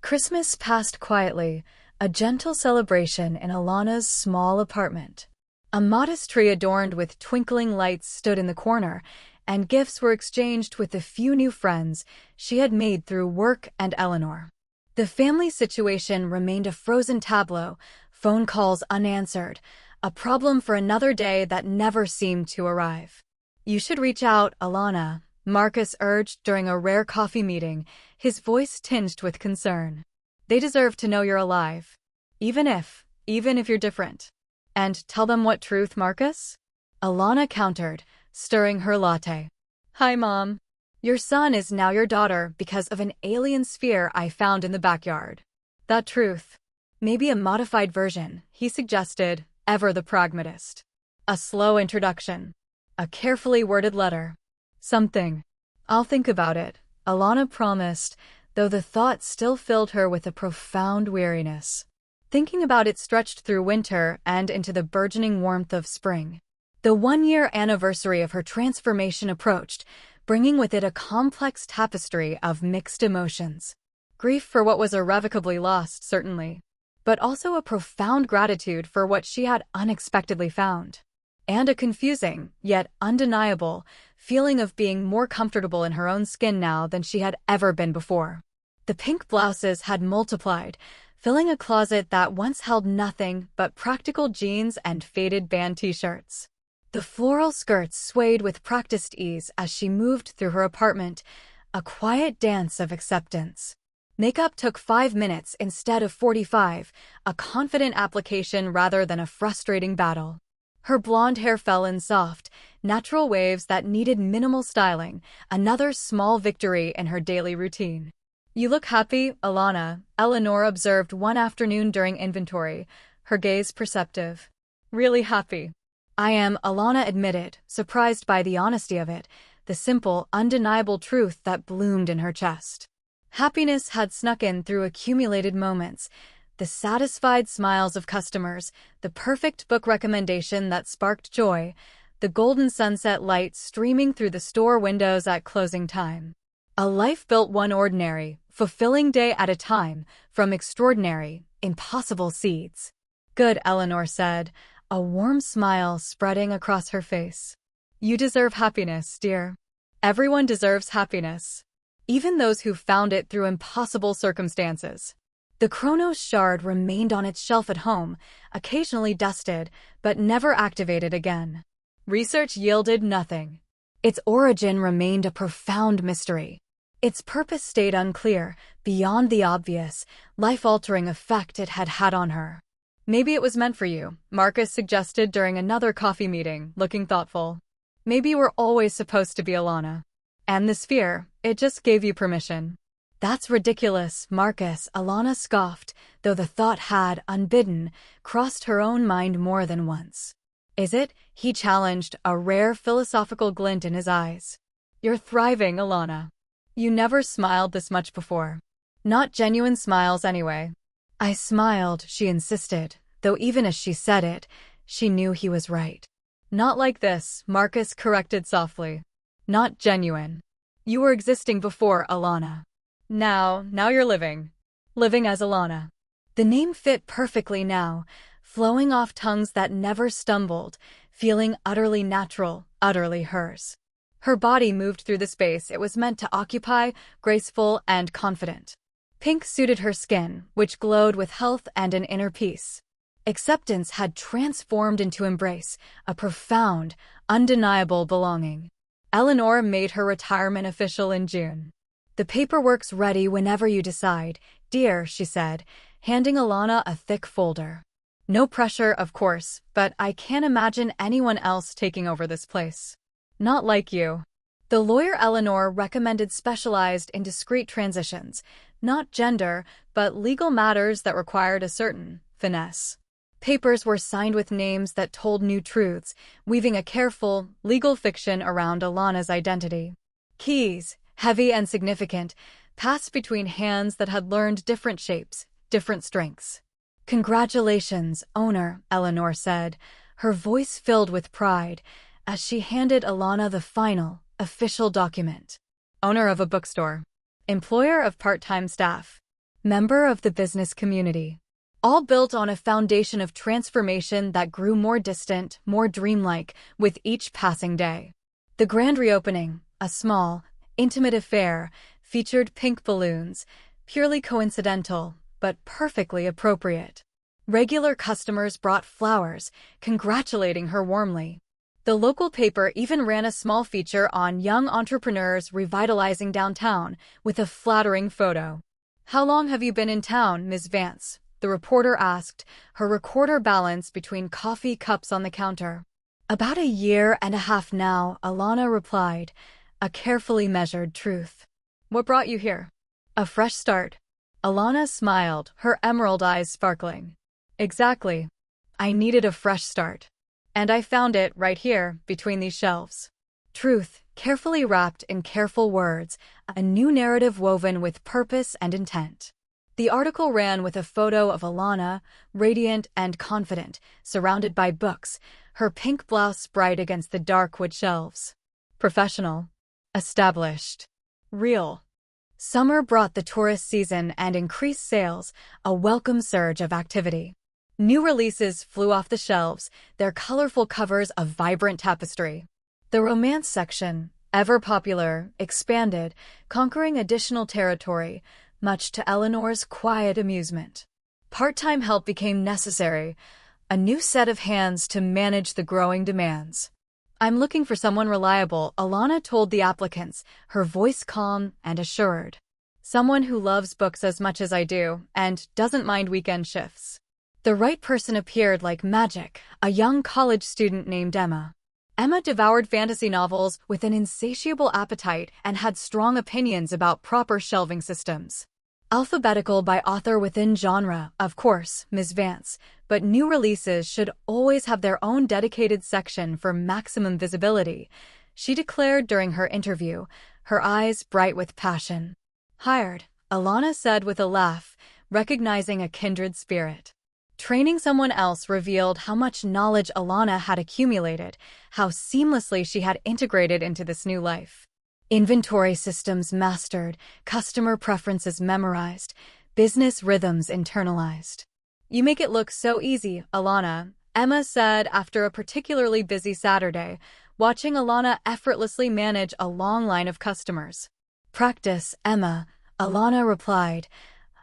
Christmas passed quietly, a gentle celebration in Alana's small apartment. A modest tree adorned with twinkling lights stood in the corner, and gifts were exchanged with the few new friends she had made through work and Eleanor. The family situation remained a frozen tableau, phone calls unanswered, a problem for another day that never seemed to arrive. "You should reach out, Alana," Marcus urged during a rare coffee meeting, his voice tinged with concern. "They deserve to know you're alive. Even if you're different." "And tell them what truth, Marcus?" Alana countered, stirring her latte. "Hi, Mom. Your son is now your daughter because of an alien sphere I found in the backyard." "That truth. Maybe a modified version," he suggested, ever the pragmatist. "A slow introduction. A carefully worded letter. Something." "I'll think about it," Alana promised, though the thought still filled her with a profound weariness. Thinking about it stretched through winter and into the burgeoning warmth of spring. The one-year anniversary of her transformation approached, bringing with it a complex tapestry of mixed emotions. Grief for what was irrevocably lost, certainly, but also a profound gratitude for what she had unexpectedly found. And a confusing, yet undeniable, feeling of being more comfortable in her own skin now than she had ever been before. The pink blouses had multiplied, filling a closet that once held nothing but practical jeans and faded band t-shirts. The floral skirts swayed with practiced ease as she moved through her apartment, a quiet dance of acceptance. Makeup took 5 minutes instead of 45, a confident application rather than a frustrating battle. Her blonde hair fell in soft, natural waves that needed minimal styling, another small victory in her daily routine. "You look happy, Alana," Eleanor observed one afternoon during inventory, her gaze perceptive. "Really happy." "I am," Alana admitted, surprised by the honesty of it, the simple, undeniable truth that bloomed in her chest. Happiness had snuck in through accumulated moments, the satisfied smiles of customers, the perfect book recommendation that sparked joy, the golden sunset light streaming through the store windows at closing time. A life built one ordinary, fulfilling day at a time, from extraordinary, impossible seeds. "Good," Eleanor said, a warm smile spreading across her face. "You deserve happiness, dear. Everyone deserves happiness. Even those who found it through impossible circumstances." The Chronos shard remained on its shelf at home, occasionally dusted, but never activated again. Research yielded nothing. Its origin remained a profound mystery. Its purpose stayed unclear, beyond the obvious, life-altering effect it had had on her. "Maybe it was meant for you," Marcus suggested during another coffee meeting, looking thoughtful. "Maybe you were always supposed to be Alana. And the sphere, it just gave you permission." "That's ridiculous, Marcus," Alana scoffed, though the thought had, unbidden, crossed her own mind more than once. "Is it?" he challenged, a rare philosophical glint in his eyes. "You're thriving, Alana. You never smiled this much before. Not genuine smiles, anyway." "I smiled," she insisted, though even as she said it, She knew he was right. Not like this, Marcus corrected softly. Not genuine. You were existing before, Alana. Now you're living. Living as Alana. The name fit perfectly now, flowing off tongues that never stumbled, feeling utterly natural, utterly hers. Her body moved through the space it was meant to occupy, graceful and confident. Pink suited her skin, which glowed with health and an inner peace. Acceptance had transformed into embrace, a profound, undeniable belonging. Eleanor made her retirement official in June. The paperwork's ready whenever you decide, dear, she said, handing Alana a thick folder. No pressure, of course, but I can't imagine anyone else taking over this place. Not like you. The lawyer Eleanor recommended specialized in discreet transitions, not gender, but legal matters that required a certain finesse. Papers were signed with names that told new truths, weaving a careful, legal fiction around Alana's identity. Keys, heavy and significant, passed between hands that had learned different shapes, different strengths. Congratulations, owner, Eleanor said, her voice filled with pride, as she handed Alana the final, official document. Owner of a bookstore. Employer of part-time staff. Member of the business community. All built on a foundation of transformation that grew more distant, more dreamlike, with each passing day. The grand reopening, a small, intimate affair, featured pink balloons, purely coincidental, but perfectly appropriate. Regular customers brought flowers, congratulating her warmly. The local paper even ran a small feature on young entrepreneurs revitalizing downtown, with a flattering photo. How long have you been in town, Ms. Vance? The reporter asked, her recorder balanced between coffee cups on the counter. About a year and a half now, Alana replied, a carefully measured truth. What brought you here? A fresh start. Alana smiled, her emerald eyes sparkling. Exactly. I needed a fresh start. And I found it right here, between these shelves. Truth, carefully wrapped in careful words, a new narrative woven with purpose and intent. The article ran with a photo of Alana, radiant and confident, surrounded by books, her pink blouse bright against the dark wood shelves. Professional. Established. Real. Summer brought the tourist season and increased sales, a welcome surge of activity. New releases flew off the shelves, their colorful covers of vibrant tapestry. The romance section, ever popular, expanded, conquering additional territory, much to Eleanor's quiet amusement. Part-time help became necessary, a new set of hands to manage the growing demands. I'm looking for someone reliable, Alana told the applicants, her voice calm and assured. Someone who loves books as much as I do, and doesn't mind weekend shifts. The right person appeared like magic, a young college student named Emma. Emma devoured fantasy novels with an insatiable appetite and had strong opinions about proper shelving systems. Alphabetical by author within genre, of course, Ms. Vance, but new releases should always have their own dedicated section for maximum visibility, she declared during her interview, her eyes bright with passion. Hired, Alana said with a laugh, recognizing a kindred spirit. Training someone else revealed how much knowledge Alana had accumulated, how seamlessly she had integrated into this new life. Inventory systems mastered, customer preferences memorized, business rhythms internalized. You make it look so easy, Alana, Emma said after a particularly busy Saturday, watching Alana effortlessly manage a long line of customers. Practice, Emma, Alana replied,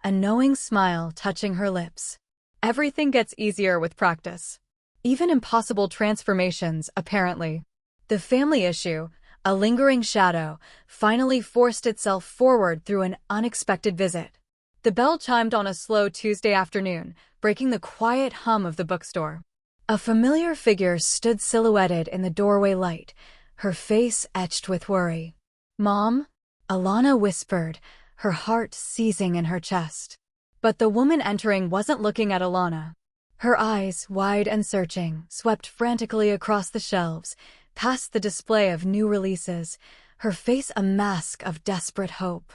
a knowing smile touching her lips. Everything gets easier with practice. Even impossible transformations, apparently. The family issue, a lingering shadow, finally forced itself forward through an unexpected visit. The bell chimed on a slow Tuesday afternoon, breaking the quiet hum of the bookstore. A familiar figure stood silhouetted in the doorway light, her face etched with worry. Mom? Alana whispered, her heart seizing in her chest. But the woman entering wasn't looking at Alana. Her eyes, wide and searching, swept frantically across the shelves, past the display of new releases, her face a mask of desperate hope.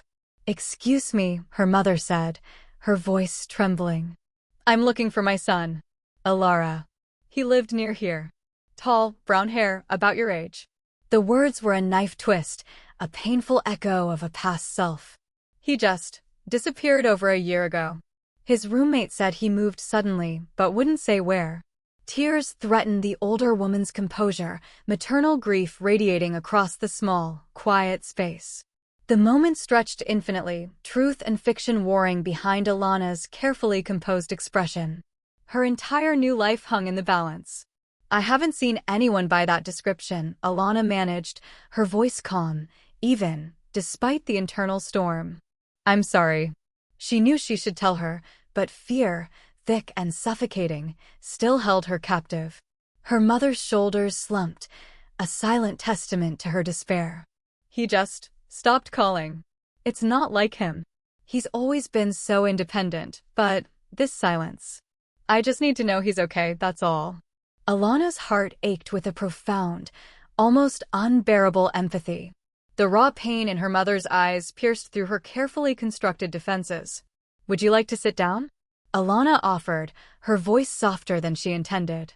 Excuse me, her mother said, her voice trembling. I'm looking for my son. Elara. He lived near here. Tall, brown hair, about your age. The words were a knife twist, a painful echo of a past self. He just disappeared over a year ago. His roommate said he moved suddenly, but wouldn't say where. Tears threatened the older woman's composure, maternal grief radiating across the small, quiet space. The moment stretched infinitely, truth and fiction warring behind Alana's carefully composed expression. Her entire new life hung in the balance. I haven't seen anyone by that description, Alana managed, her voice calm, even, despite the internal storm. I'm sorry. She knew she should tell her, but fear, thick and suffocating, still held her captive. Her mother's shoulders slumped, a silent testament to her despair. He just stopped calling. It's not like him. He's always been so independent, but this silence. I just need to know he's okay, that's all. Alana's heart ached with a profound, almost unbearable empathy. The raw pain in her mother's eyes pierced through her carefully constructed defenses. Would you like to sit down? Alana offered, her voice softer than she intended.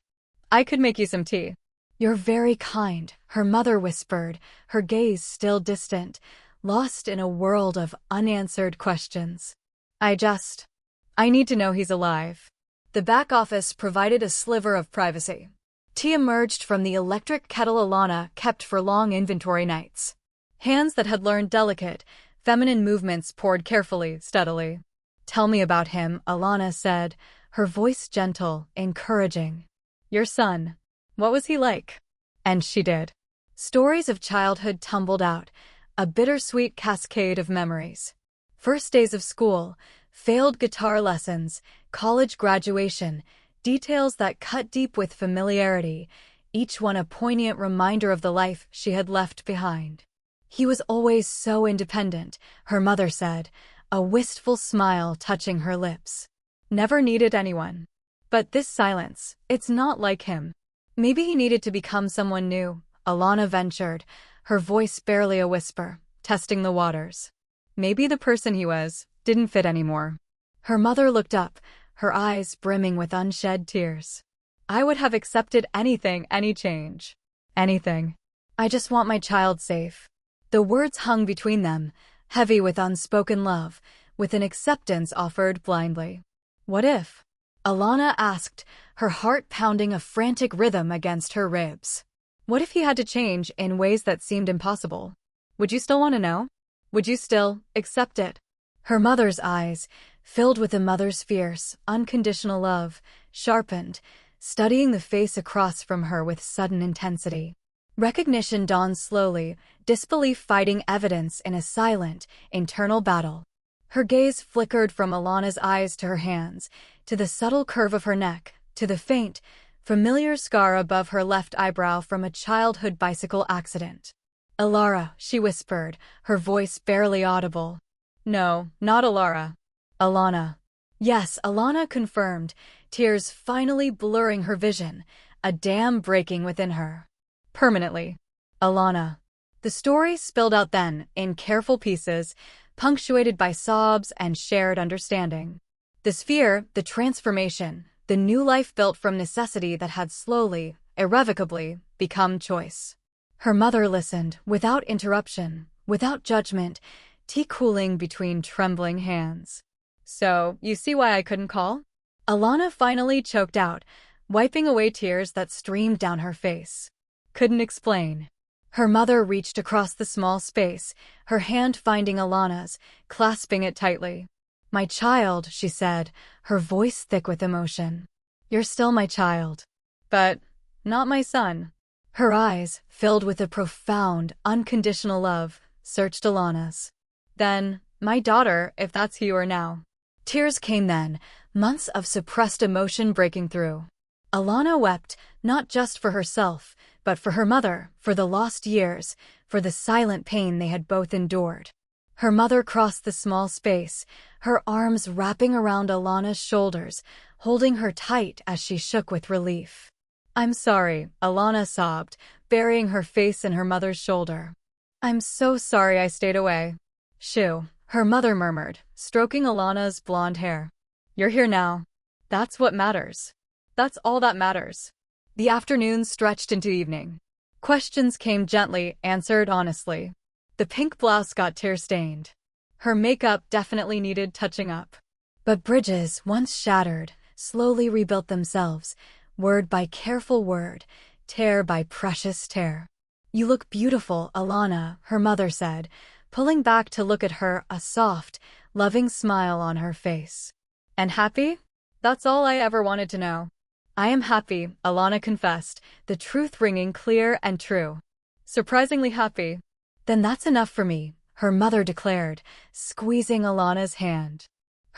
I could make you some tea. You're very kind, her mother whispered, her gaze still distant, lost in a world of unanswered questions. I need to know he's alive. The back office provided a sliver of privacy. Tea emerged from the electric kettle Alana kept for long inventory nights. Hands that had learned delicate, feminine movements poured carefully, steadily. Tell me about him, Alana said, her voice gentle, encouraging. Your son. What was he like? And she did. Stories of childhood tumbled out, a bittersweet cascade of memories. First days of school, failed guitar lessons, college graduation, details that cut deep with familiarity, each one a poignant reminder of the life she had left behind. He was always so independent, her mother said, a wistful smile touching her lips. Never needed anyone. But this silence, it's not like him. Maybe he needed to become someone new, Alana ventured, her voice barely a whisper, testing the waters. Maybe the person he was didn't fit anymore. Her mother looked up, her eyes brimming with unshed tears. I would have accepted anything, any change. Anything. I just want my child safe. The words hung between them, heavy with unspoken love, with an acceptance offered blindly. What if? Alana asked, her heart pounding a frantic rhythm against her ribs. What if he had to change in ways that seemed impossible? Would you still want to know? Would you still accept it? Her mother's eyes, filled with a mother's fierce, unconditional love, sharpened, studying the face across from her with sudden intensity. Recognition dawned slowly, disbelief fighting evidence in a silent, internal battle. Her gaze flickered from Alana's eyes to her hands, to the subtle curve of her neck, to the faint, familiar scar above her left eyebrow from a childhood bicycle accident. Elara, she whispered, her voice barely audible. No, not Elara. Alana. Yes, Alana confirmed, tears finally blurring her vision, a dam breaking within her. Permanently. Alana. The story spilled out then, in careful pieces, punctuated by sobs and shared understanding. The sphere, the transformation, the new life built from necessity that had slowly, irrevocably, become choice. Her mother listened, without interruption, without judgment, tea cooling between trembling hands. So, you see why I couldn't call? Alana finally choked out, wiping away tears that streamed down her face. Couldn't explain. Her mother reached across the small space, her hand finding Alana's, clasping it tightly. My child, she said, her voice thick with emotion. You're still my child. But not my son. Her eyes, filled with a profound, unconditional love, searched Alana's. Then, my daughter, if that's who you are now. Tears came then, months of suppressed emotion breaking through. Alana wept, not just for herself, but for her mother, for the lost years, for the silent pain they had both endured. Her mother crossed the small space, her arms wrapping around Alana's shoulders, holding her tight as she shook with relief. I'm sorry, Alana sobbed, burying her face in her mother's shoulder. I'm so sorry I stayed away. Shoo, her mother murmured, stroking Alana's blonde hair. You're here now. That's what matters. That's all that matters. The afternoon stretched into evening. Questions came gently, answered honestly. The pink blouse got tear-stained. Her makeup definitely needed touching up. But bridges, once shattered, slowly rebuilt themselves, word by careful word, tear by precious tear. "You look beautiful, Alana," her mother said, pulling back to look at her, a soft, loving smile on her face. "And happy? That's all I ever wanted to know." "I am happy," Alana confessed, the truth ringing clear and true. "Surprisingly happy." "Then that's enough for me," her mother declared, squeezing Alana's hand.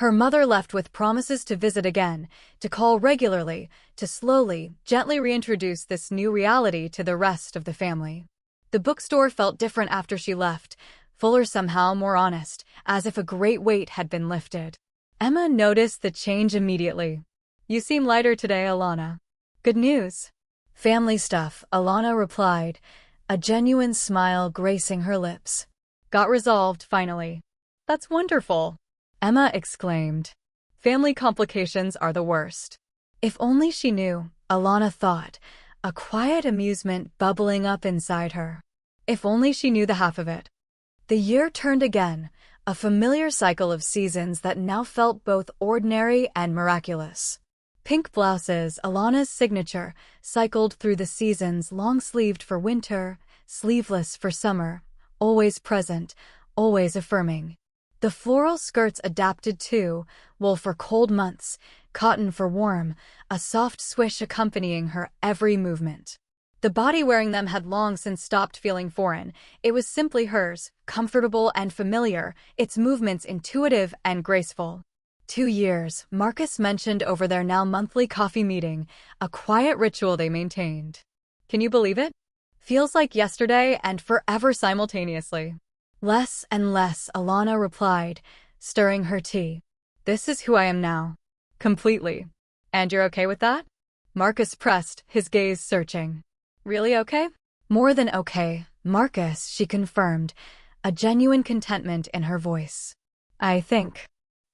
Her mother left with promises to visit again, to call regularly, to slowly, gently reintroduce this new reality to the rest of the family. The bookstore felt different after she left, fuller somehow, more honest, as if a great weight had been lifted. Emma noticed the change immediately. "You seem lighter today, Alana." "Good news." "Family stuff," Alana replied, a genuine smile gracing her lips. "Got resolved, finally." "That's wonderful," Emma exclaimed. "Family complications are the worst." If only she knew, Alana thought, a quiet amusement bubbling up inside her. If only she knew the half of it. The year turned again, a familiar cycle of seasons that now felt both ordinary and miraculous. Pink blouses, Alana's signature, cycled through the seasons, long-sleeved for winter, sleeveless for summer, always present, always affirming. The floral skirts adapted too, wool for cold months, cotton for warm, a soft swish accompanying her every movement. The body wearing them had long since stopped feeling foreign. It was simply hers, comfortable and familiar, its movements intuitive and graceful. 2 years, Marcus mentioned over their now monthly coffee meeting, a quiet ritual they maintained. "Can you believe it? Feels like yesterday and forever simultaneously." "Less and less," Alana replied, stirring her tea. "This is who I am now." "Completely. And you're okay with that?" Marcus pressed, his gaze searching. "Really okay?" "More than okay, Marcus," she confirmed, a genuine contentment in her voice. I think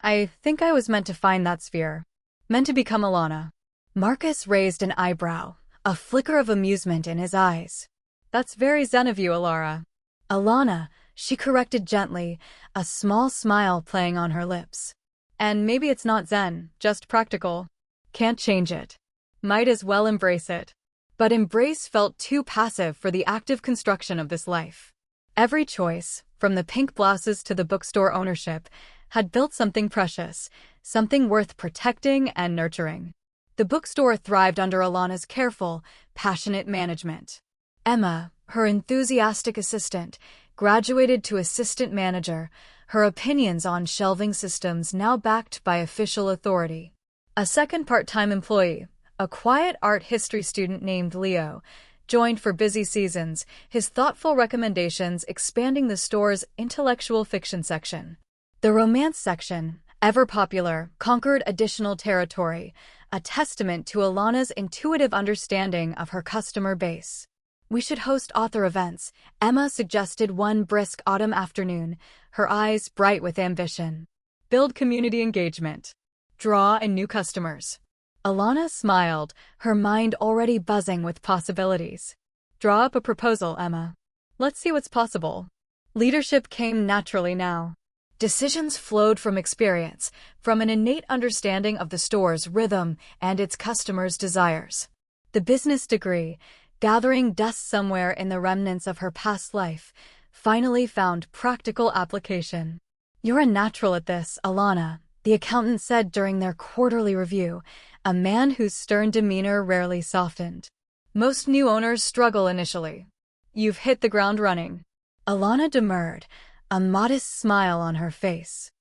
I was meant to find that sphere. Meant to become Alana." Marcus raised an eyebrow, a flicker of amusement in his eyes. "That's very zen of you, Elara." "Alana," she corrected gently, a small smile playing on her lips. "And maybe it's not zen, just practical. Can't change it. Might as well embrace it." But embrace felt too passive for the active construction of this life. Every choice, from the pink blouses to the bookstore ownership, had built something precious, something worth protecting and nurturing. The bookstore thrived under Alana's careful, passionate management. Emma, her enthusiastic assistant, graduated to assistant manager, her opinions on shelving systems now backed by official authority. A second part-time employee, a quiet art history student named Leo, joined for busy seasons, his thoughtful recommendations expanding the store's intellectual fiction section. The romance section, ever popular, conquered additional territory, a testament to Alana's intuitive understanding of her customer base. "We should host author events," Emma suggested one brisk autumn afternoon, her eyes bright with ambition. "Build community engagement. Draw in new customers." Alana smiled, her mind already buzzing with possibilities. "Draw up a proposal, Emma. Let's see what's possible." Leadership came naturally now. Decisions flowed from experience, from an innate understanding of the store's rhythm and its customers' desires. The business degree, gathering dust somewhere in the remnants of her past life, finally found practical application. "You're a natural at this, Alana," the accountant said during their quarterly review, a man whose stern demeanor rarely softened. "Most new owners struggle initially. You've hit the ground running." Alana demurred, a modest smile on her face.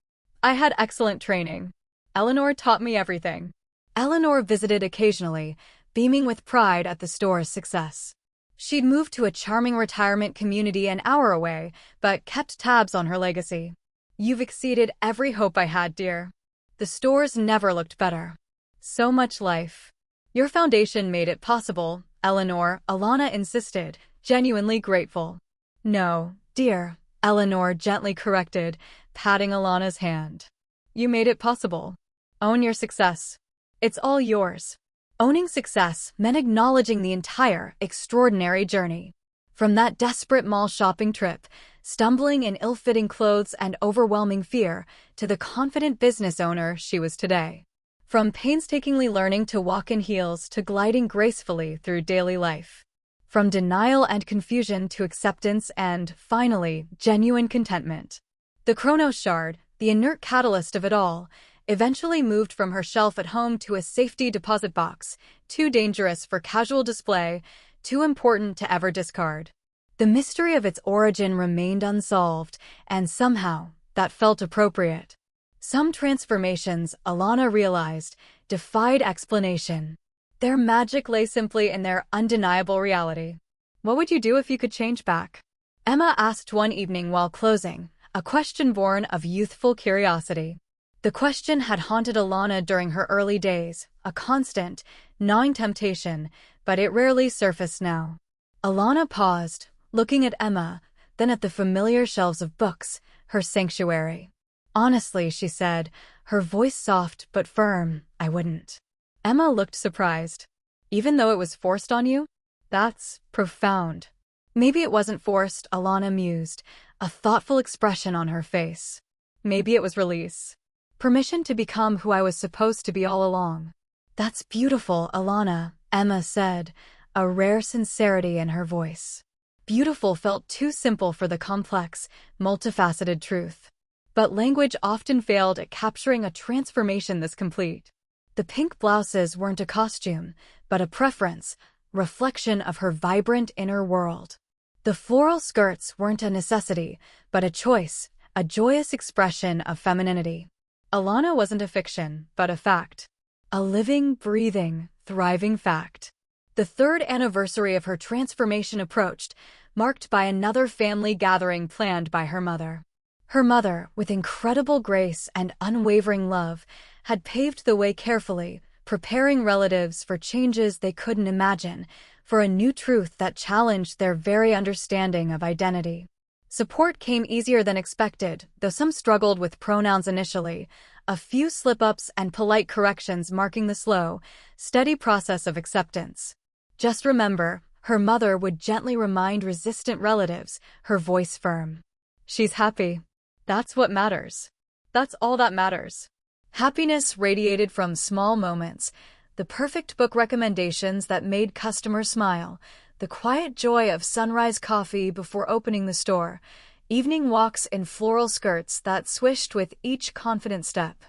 "I had excellent training. Eleanor taught me everything." Eleanor visited occasionally, beaming with pride at the store's success. She'd moved to a charming retirement community an hour away, but kept tabs on her legacy. "You've exceeded every hope I had, dear. The stores never looked better. So much life. Your foundation made it possible, Eleanor," Alana insisted, genuinely grateful. "No, dear," Eleanor gently corrected, patting Alana's hand. "You made it possible. Own your success. It's all yours. Owning success meant acknowledging the entire, extraordinary journey. From that desperate mall shopping trip, stumbling in ill-fitting clothes and overwhelming fear, to the confident business owner she was today. From painstakingly learning to walk in heels to gliding gracefully through daily life. From denial and confusion to acceptance and, finally, genuine contentment. The Chronos shard, the inert catalyst of it all, eventually moved from her shelf at home to a safety deposit box, too dangerous for casual display, too important to ever discard. The mystery of its origin remained unsolved, and somehow, that felt appropriate. Some transformations, Alana realized, defied explanation. Their magic lay simply in their undeniable reality. What would you do if you could change back? Emma asked one evening while closing, a question born of youthful curiosity. The question had haunted Alana during her early days, a constant, gnawing temptation, but it rarely surfaced now. Alana paused, looking at Emma, then at the familiar shelves of books, her sanctuary. Honestly, she said, her voice soft but firm, I wouldn't. Emma looked surprised. Even though it was forced on you? That's profound. Maybe it wasn't forced, Alana mused, a thoughtful expression on her face. Maybe it was release. Permission to become who I was supposed to be all along. That's beautiful, Alana, Emma said, a rare sincerity in her voice. Beautiful felt too simple for the complex, multifaceted truth. But language often failed at capturing a transformation this complete. The pink blouses weren't a costume, but a preference, reflection of her vibrant inner world. The floral skirts weren't a necessity, but a choice, a joyous expression of femininity. Alana wasn't a fiction, but a fact. A living, breathing, thriving fact. The third anniversary of her transformation approached, marked by another family gathering planned by her mother. Her mother, with incredible grace and unwavering love, had paved the way carefully, preparing relatives for changes they couldn't imagine, for a new truth that challenged their very understanding of identity. Support came easier than expected, though some struggled with pronouns initially, a few slip-ups and polite corrections marking the slow, steady process of acceptance. Just remember, her mother would gently remind resistant relatives, her voice firm. She's happy. That's what matters. That's all that matters. Happiness radiated from small moments, the perfect book recommendations that made customers smile, the quiet joy of sunrise coffee before opening the store, evening walks in floral skirts that swished with each confident step.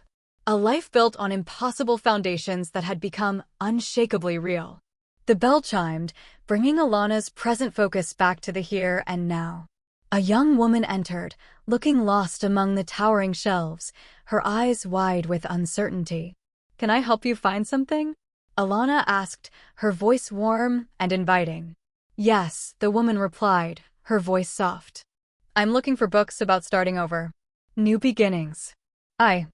A life built on impossible foundations that had become unshakably real. The bell chimed, bringing Alana's present focus back to the here and now. A young woman entered, looking lost among the towering shelves, her eyes wide with uncertainty. "Can I help you find something?" Alana asked, her voice warm and inviting. "Yes," the woman replied, her voice soft. "I'm looking for books about starting over. New beginnings. I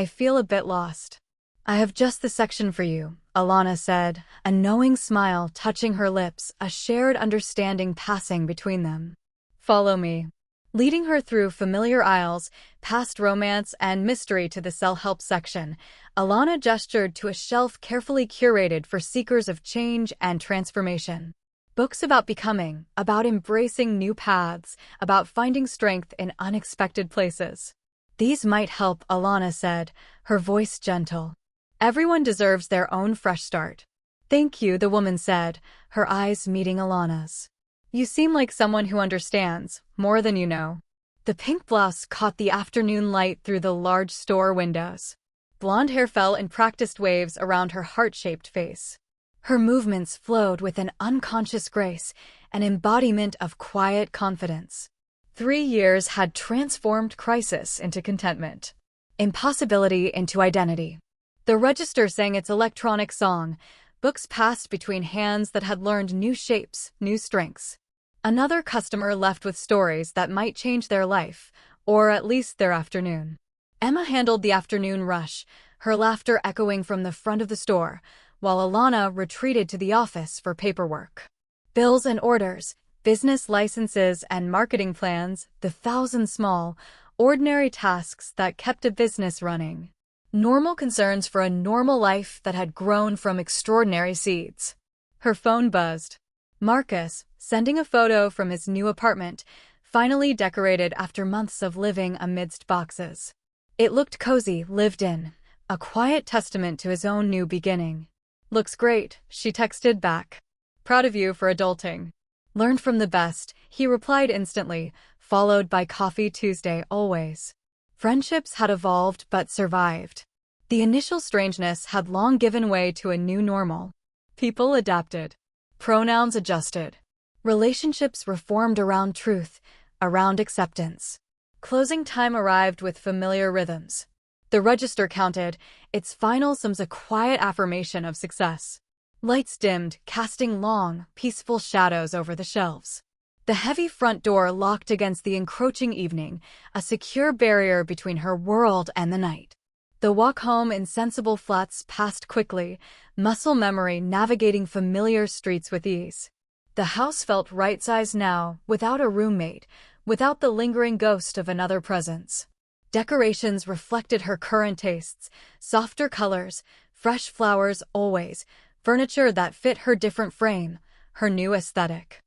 feel a bit lost." "I have just the section for you," Alana said, a knowing smile touching her lips, a shared understanding passing between them. "Follow me." Leading her through familiar aisles, past romance and mystery to the self-help section, Alana gestured to a shelf carefully curated for seekers of change and transformation. Books about becoming, about embracing new paths, about finding strength in unexpected places. "These might help," Alana said, her voice gentle. "Everyone deserves their own fresh start." "Thank you," the woman said, her eyes meeting Alana's. "You seem like someone who understands, more than you know." The pink blouse caught the afternoon light through the large store windows. Blonde hair fell in practiced waves around her heart-shaped face. Her movements flowed with an unconscious grace, an embodiment of quiet confidence. 3 years had transformed crisis into contentment, impossibility into identity. The register sang its electronic song, books passed between hands that had learned new shapes, new strengths. Another customer left with stories that might change their life, or at least their afternoon. Emma handled the afternoon rush, her laughter echoing from the front of the store, while Alana retreated to the office for paperwork. Bills and orders, business licenses and marketing plans, the thousand small, ordinary tasks that kept a business running. Normal concerns for a normal life that had grown from extraordinary seeds. Her phone buzzed. Marcus, sending a photo from his new apartment, finally decorated after months of living amidst boxes. It looked cozy, lived in, a quiet testament to his own new beginning. "Looks great," she texted back. "Proud of you for adulting." "Learned from the best," he replied instantly, followed by "Coffee Tuesday always." Friendships had evolved but survived. The initial strangeness had long given way to a new normal. People adapted. Pronouns adjusted. Relationships reformed around truth, around acceptance. Closing time arrived with familiar rhythms. The register counted, its final sums a quiet affirmation of success. Lights dimmed, casting long, peaceful shadows over the shelves. The heavy front door locked against the encroaching evening, a secure barrier between her world and the night. The walk home in sensible flats passed quickly, muscle memory navigating familiar streets with ease. The house felt right-sized now, without a roommate, without the lingering ghost of another presence. Decorations reflected her current tastes, softer colors, fresh flowers always, furniture that fit her different frame, her new aesthetic.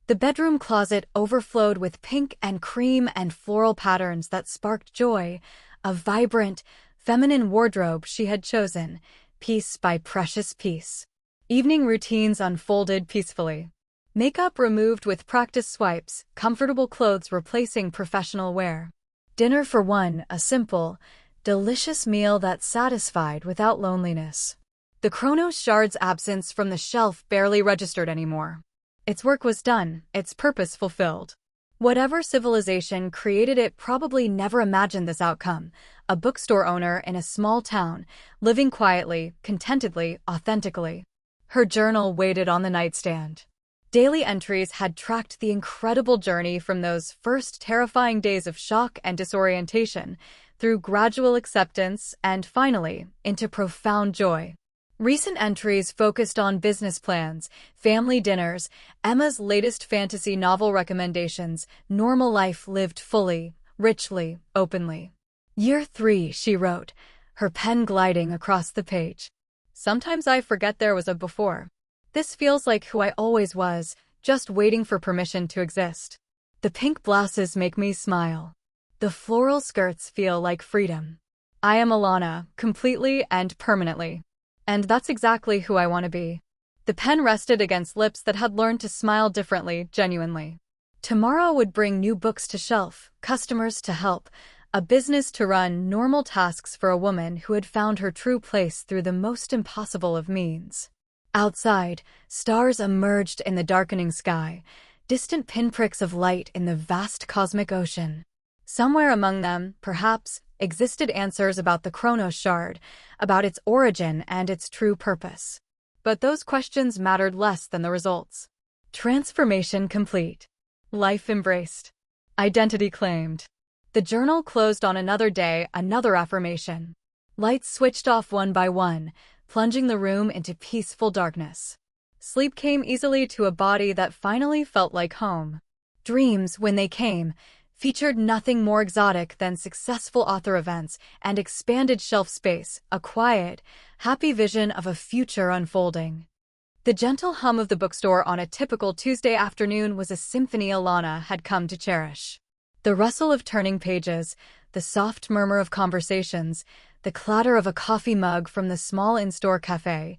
The bedroom closet overflowed with pink and cream and floral patterns that sparked joy, a vibrant, feminine wardrobe she had chosen, piece by precious piece. Evening routines unfolded peacefully. Makeup removed with practice swipes, comfortable clothes replacing professional wear. Dinner for one, a simple, delicious meal that satisfied without loneliness. The Chronos shard's absence from the shelf barely registered anymore. Its work was done, its purpose fulfilled. Whatever civilization created it probably never imagined this outcome, a bookstore owner in a small town, living quietly, contentedly, authentically. Her journal waited on the nightstand. Daily entries had tracked the incredible journey from those first terrifying days of shock and disorientation, through gradual acceptance and, finally, into profound joy. Recent entries focused on business plans, family dinners, Emma's latest fantasy novel recommendations, normal life lived fully, richly, openly. Year 3, she wrote, her pen gliding across the page. Sometimes I forget there was a before. This feels like who I always was, just waiting for permission to exist. The pink blouses make me smile. The floral skirts feel like freedom. I am Alana, completely and permanently. And that's exactly who I want to be. The pen rested against lips that had learned to smile differently, genuinely. Tomorrow would bring new books to shelf, customers to help, a business to run, normal tasks for a woman who had found her true place through the most impossible of means. Outside, stars emerged in the darkening sky, distant pinpricks of light in the vast cosmic ocean. Somewhere among them, perhaps, existed answers about the Chronos shard, about its origin and its true purpose. But those questions mattered less than the results. Transformation complete. Life embraced. Identity claimed. The journal closed on another day, another affirmation. Lights switched off one by one, plunging the room into peaceful darkness. Sleep came easily to a body that finally felt like home. Dreams, when they came, featured nothing more exotic than successful author events and expanded shelf space, a quiet, happy vision of a future unfolding. The gentle hum of the bookstore on a typical Tuesday afternoon was a symphony Alana had come to cherish. The rustle of turning pages, the soft murmur of conversations, the clatter of a coffee mug from the small in-store cafe,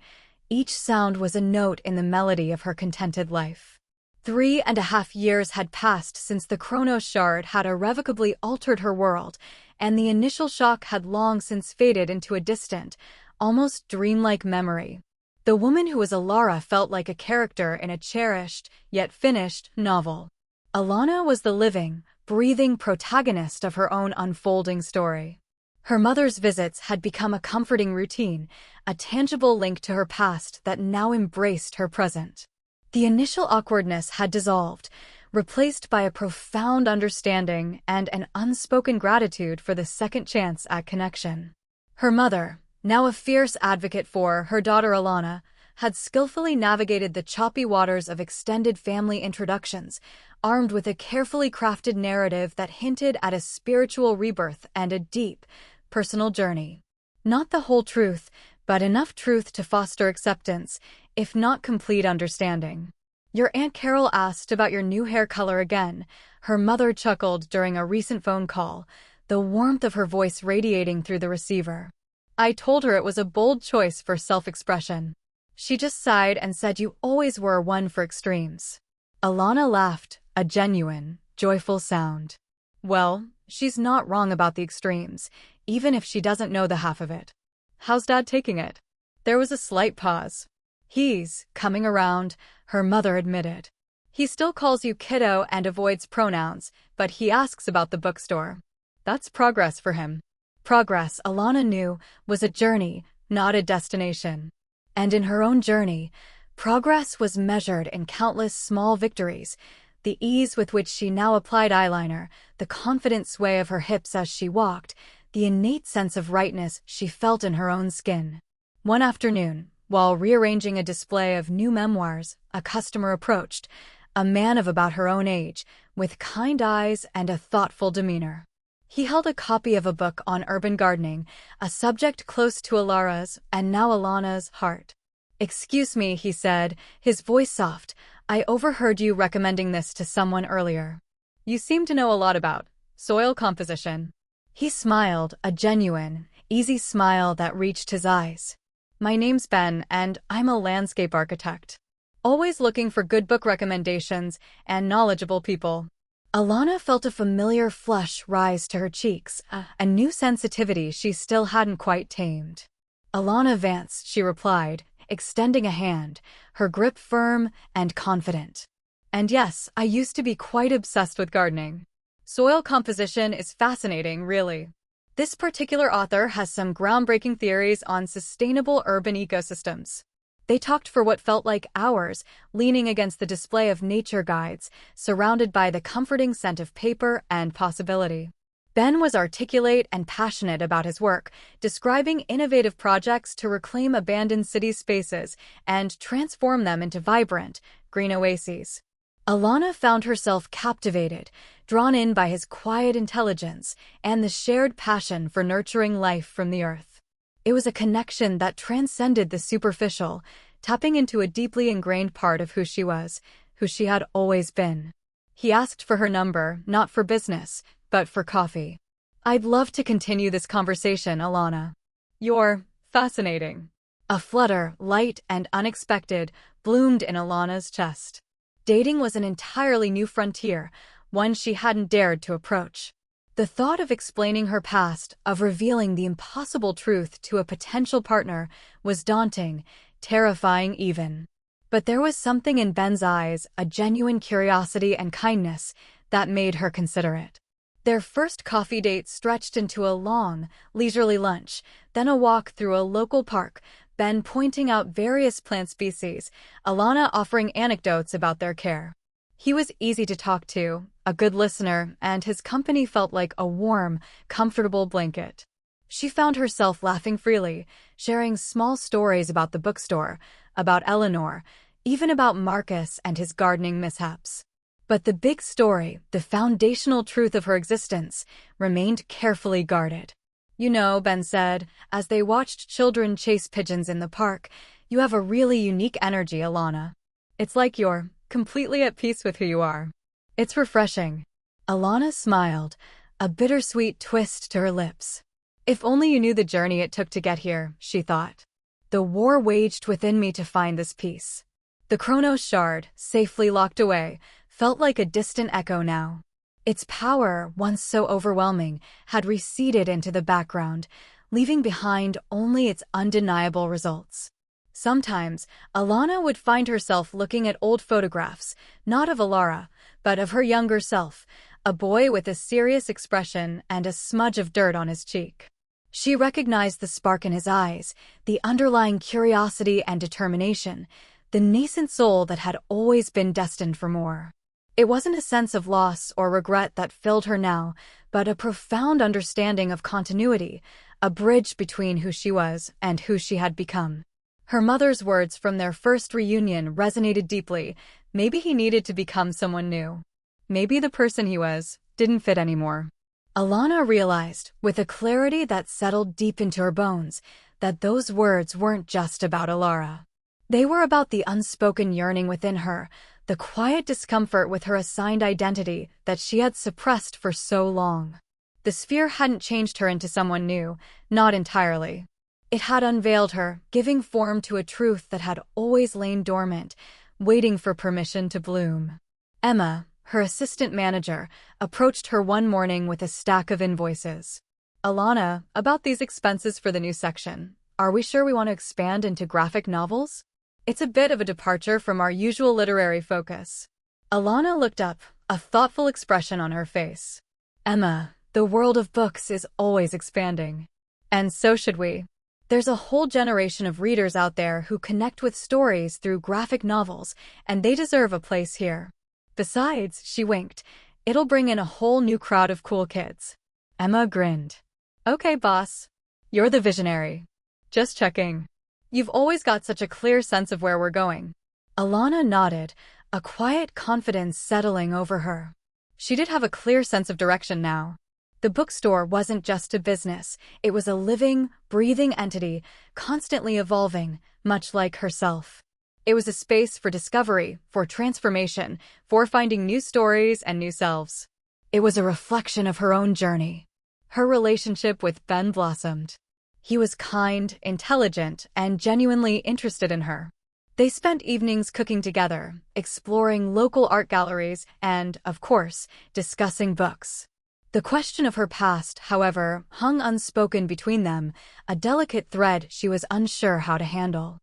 each sound was a note in the melody of her contented life. 3.5 years had passed since the Chronos shard had irrevocably altered her world, and the initial shock had long since faded into a distant, almost dreamlike memory. The woman who was Elara felt like a character in a cherished, yet finished, novel. Alana was the living, breathing protagonist of her own unfolding story. Her mother's visits had become a comforting routine, a tangible link to her past that now embraced her present. The initial awkwardness had dissolved, replaced by a profound understanding and an unspoken gratitude for the second chance at connection. Her mother, now a fierce advocate for her daughter Alana, had skillfully navigated the choppy waters of extended family introductions, armed with a carefully crafted narrative that hinted at a spiritual rebirth and a deep, personal journey. Not the whole truth, but enough truth to foster acceptance, if not complete understanding. Your Aunt Carol asked about your new hair color again. Her mother chuckled during a recent phone call, the warmth of her voice radiating through the receiver. I told her it was a bold choice for self-expression. She just sighed and said you always were one for extremes. Alana laughed, a genuine, joyful sound. Well, she's not wrong about the extremes, even if she doesn't know the half of it. How's Dad taking it? There was a slight pause. He's coming around, her mother admitted. He still calls you kiddo and avoids pronouns, but he asks about the bookstore. That's progress for him. Progress, Alana knew, was a journey, not a destination. And in her own journey, progress was measured in countless small victories. The ease with which she now applied eyeliner, the confident sway of her hips as she walked, the innate sense of rightness she felt in her own skin. One afternoon, while rearranging a display of new memoirs, a customer approached, a man of about her own age, with kind eyes and a thoughtful demeanor. He held a copy of a book on urban gardening, a subject close to Elara's and now Alana's heart. "Excuse me," he said, his voice soft, "I overheard you recommending this to someone earlier. You seem to know a lot about soil composition." He smiled, a genuine, easy smile that reached his eyes. "My name's Ben, and I'm a landscape architect. Always looking for good book recommendations and knowledgeable people." Alana felt a familiar flush rise to her cheeks, a new sensitivity she still hadn't quite tamed. "Alana Vance," she replied, extending a hand, her grip firm and confident. "And yes, I used to be quite obsessed with gardening. Soil composition is fascinating, really. This particular author has some groundbreaking theories on sustainable urban ecosystems." They talked for what felt like hours, leaning against the display of nature guides, surrounded by the comforting scent of paper and possibility. Ben was articulate and passionate about his work, describing innovative projects to reclaim abandoned city spaces and transform them into vibrant, green oases. Alana found herself captivated, drawn in by his quiet intelligence and the shared passion for nurturing life from the earth. It was a connection that transcended the superficial, tapping into a deeply ingrained part of who she was, who she had always been. He asked for her number, not for business, but for coffee. "I'd love to continue this conversation, Alana. You're fascinating." A flutter, light and unexpected, bloomed in Alana's chest. Dating was an entirely new frontier, one she hadn't dared to approach. The thought of explaining her past, of revealing the impossible truth to a potential partner, was daunting, terrifying even. But there was something in Ben's eyes, a genuine curiosity and kindness, that made her consider it. Their first coffee date stretched into a long, leisurely lunch, then a walk through a local park, Ben pointing out various plant species, Alana offering anecdotes about their care. He was easy to talk to, a good listener, and his company felt like a warm, comfortable blanket. She found herself laughing freely, sharing small stories about the bookstore, about Eleanor, even about Marcus and his gardening mishaps. But the big story, the foundational truth of her existence, remained carefully guarded. "You know," Ben said, as they watched children chase pigeons in the park, "you have a really unique energy, Alana. It's like you're completely at peace with who you are. It's refreshing." Alana smiled, a bittersweet twist to her lips. "If only you knew the journey it took to get here," she thought. "The war waged within me to find this peace." The Chronos shard, safely locked away, felt like a distant echo now. Its power, once so overwhelming, had receded into the background, leaving behind only its undeniable results. Sometimes, Alana would find herself looking at old photographs, not of Elara, but of her younger self, a boy with a serious expression and a smudge of dirt on his cheek. She recognized the spark in his eyes, the underlying curiosity and determination, the nascent soul that had always been destined for more. It wasn't a sense of loss or regret that filled her now, but a profound understanding of continuity, a bridge between who she was and who she had become. Her mother's words from their first reunion resonated deeply. Maybe he needed to become someone new. Maybe the person he was didn't fit anymore. Alana realized, with a clarity that settled deep into her bones, that those words weren't just about Elara. They were about the unspoken yearning within her, the quiet discomfort with her assigned identity that she had suppressed for so long. The sphere hadn't changed her into someone new, not entirely. It had unveiled her, giving form to a truth that had always lain dormant, waiting for permission to bloom. Emma, her assistant manager, approached her one morning with a stack of invoices. "Alana, about these expenses for the new section. Are we sure we want to expand into graphic novels? It's a bit of a departure from our usual literary focus." Alana looked up, a thoughtful expression on her face. "Emma, the world of books is always expanding. And so should we. There's a whole generation of readers out there who connect with stories through graphic novels, and they deserve a place here. Besides," she winked, "it'll bring in a whole new crowd of cool kids." Emma grinned. "Okay, boss. You're the visionary. Just checking. You've always got such a clear sense of where we're going." Alana nodded, a quiet confidence settling over her. She did have a clear sense of direction now. The bookstore wasn't just a business, it was a living, breathing entity, constantly evolving, much like herself. It was a space for discovery, for transformation, for finding new stories and new selves. It was a reflection of her own journey. Her relationship with Ben blossomed. He was kind, intelligent, and genuinely interested in her. They spent evenings cooking together, exploring local art galleries, and, of course, discussing books. The question of her past, however, hung unspoken between them, a delicate thread she was unsure how to handle.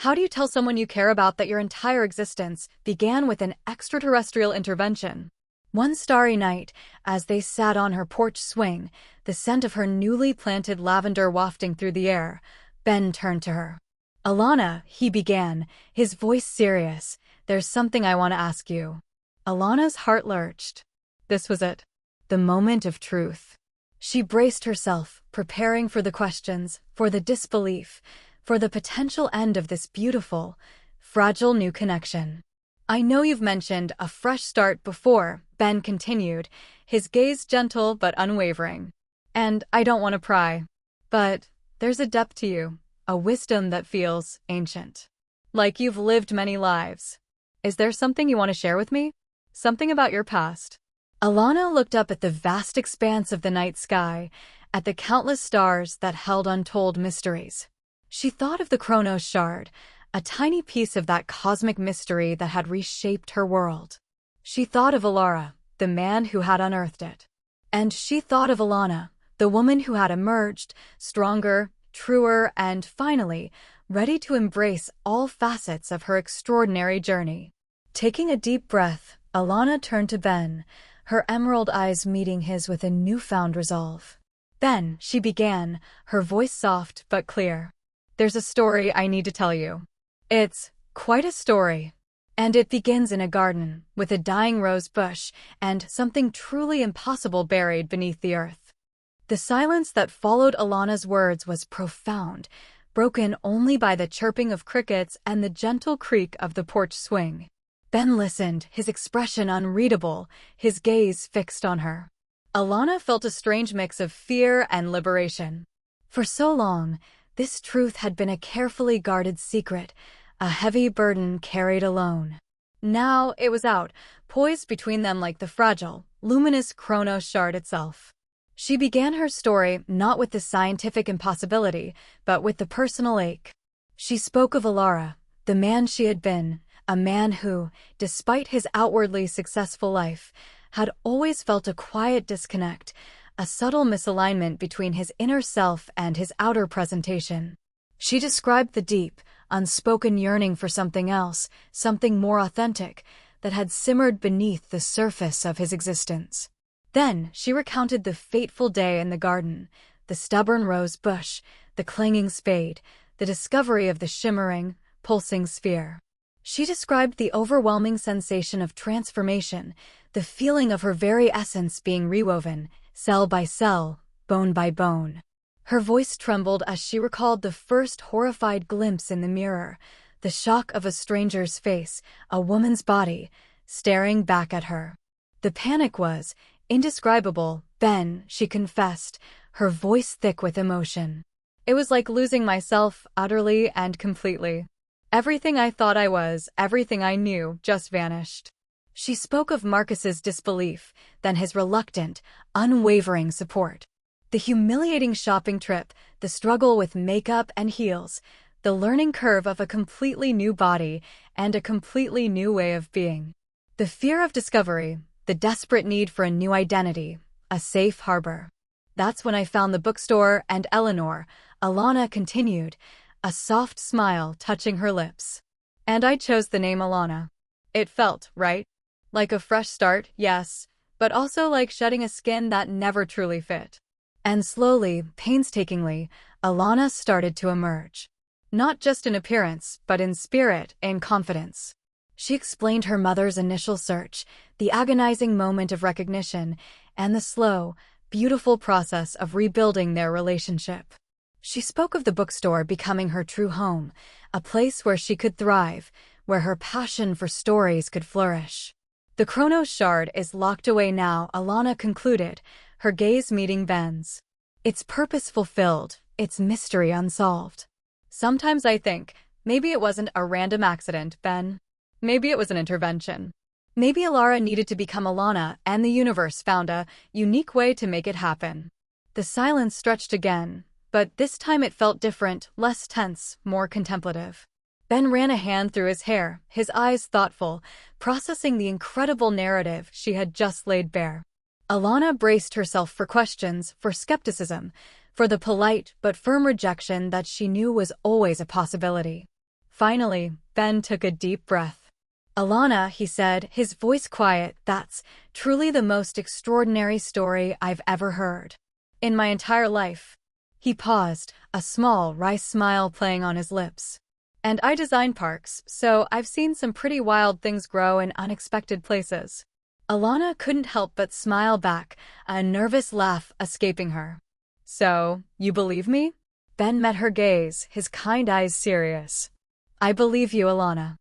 How do you tell someone you care about that your entire existence began with an extraterrestrial intervention? One starry night, as they sat on her porch swing, the scent of her newly planted lavender wafting through the air, Ben turned to her. "Alana," he began, his voice serious, "there's something I want to ask you." Alana's heart lurched. This was it. The moment of truth. She braced herself, preparing for the questions, for the disbelief, for the potential end of this beautiful, fragile new connection. "I know you've mentioned a fresh start before," Ben continued, his gaze gentle but unwavering. "And I don't want to pry. But there's a depth to you, a wisdom that feels ancient. Like you've lived many lives. Is there something you want to share with me? Something about your past?" Alana looked up at the vast expanse of the night sky, at the countless stars that held untold mysteries. She thought of the Chronos shard, a tiny piece of that cosmic mystery that had reshaped her world. She thought of Elara, the man who had unearthed it. And she thought of Alana, the woman who had emerged, stronger, truer, and finally, ready to embrace all facets of her extraordinary journey. Taking a deep breath, Alana turned to Ben, her emerald eyes meeting his with a newfound resolve. "Ben," she began, her voice soft but clear. "There's a story I need to tell you. It's quite a story. And it begins in a garden, with a dying rose bush, and something truly impossible buried beneath the earth." The silence that followed Alana's words was profound, broken only by the chirping of crickets and the gentle creak of the porch swing. Ben listened, his expression unreadable, his gaze fixed on her. Alana felt a strange mix of fear and liberation. For so long, this truth had been a carefully guarded secret, a heavy burden carried alone. Now it was out, poised between them like the fragile, luminous Chronos shard itself. She began her story not with the scientific impossibility, but with the personal ache. She spoke of Elara, the man she had been, a man who, despite his outwardly successful life, had always felt a quiet disconnect, a subtle misalignment between his inner self and his outer presentation. She described the deep, unspoken yearning for something else, something more authentic, that had simmered beneath the surface of his existence. Then she recounted the fateful day in the garden, the stubborn rose bush, the clanging spade, the discovery of the shimmering, pulsing sphere. She described the overwhelming sensation of transformation, the feeling of her very essence being rewoven, cell by cell, bone by bone. Her voice trembled as she recalled the first horrified glimpse in the mirror, the shock of a stranger's face, a woman's body, staring back at her. The panic was indescribable, Ben, she confessed, her voice thick with emotion. It was like losing myself utterly and completely. Everything I thought I was, everything I knew, just vanished. She spoke of Marcus's disbelief, then his reluctant, unwavering support. The humiliating shopping trip, the struggle with makeup and heels, the learning curve of a completely new body and a completely new way of being. The fear of discovery, the desperate need for a new identity, a safe harbor. That's when I found the bookstore and Eleanor, Alana continued, a soft smile touching her lips. And I chose the name Alana. It felt right. Like a fresh start, yes, but also like shedding a skin that never truly fit. And slowly, painstakingly, Alana started to emerge. Not just in appearance, but in spirit, in confidence. She explained her mother's initial search, the agonizing moment of recognition, and the slow, beautiful process of rebuilding their relationship. She spoke of the bookstore becoming her true home, a place where she could thrive, where her passion for stories could flourish. The Chronos shard is locked away now, Alana concluded, her gaze meeting Ben's. Its purpose fulfilled, its mystery unsolved. Sometimes I think, maybe it wasn't a random accident, Ben. Maybe it was an intervention. Maybe Elara needed to become Alana, and the universe found a unique way to make it happen. The silence stretched again, but this time it felt different, less tense, more contemplative. Ben ran a hand through his hair, his eyes thoughtful, processing the incredible narrative she had just laid bare. Alana braced herself for questions, for skepticism, for the polite but firm rejection that she knew was always a possibility. Finally, Ben took a deep breath. Alana, he said, his voice quiet, that's truly the most extraordinary story I've ever heard. In my entire life. He paused, a small, wry smile playing on his lips. And I design parks, so I've seen some pretty wild things grow in unexpected places. Alana couldn't help but smile back, a nervous laugh escaping her. So, you believe me? Ben met her gaze, his kind eyes serious. I believe you, Alana.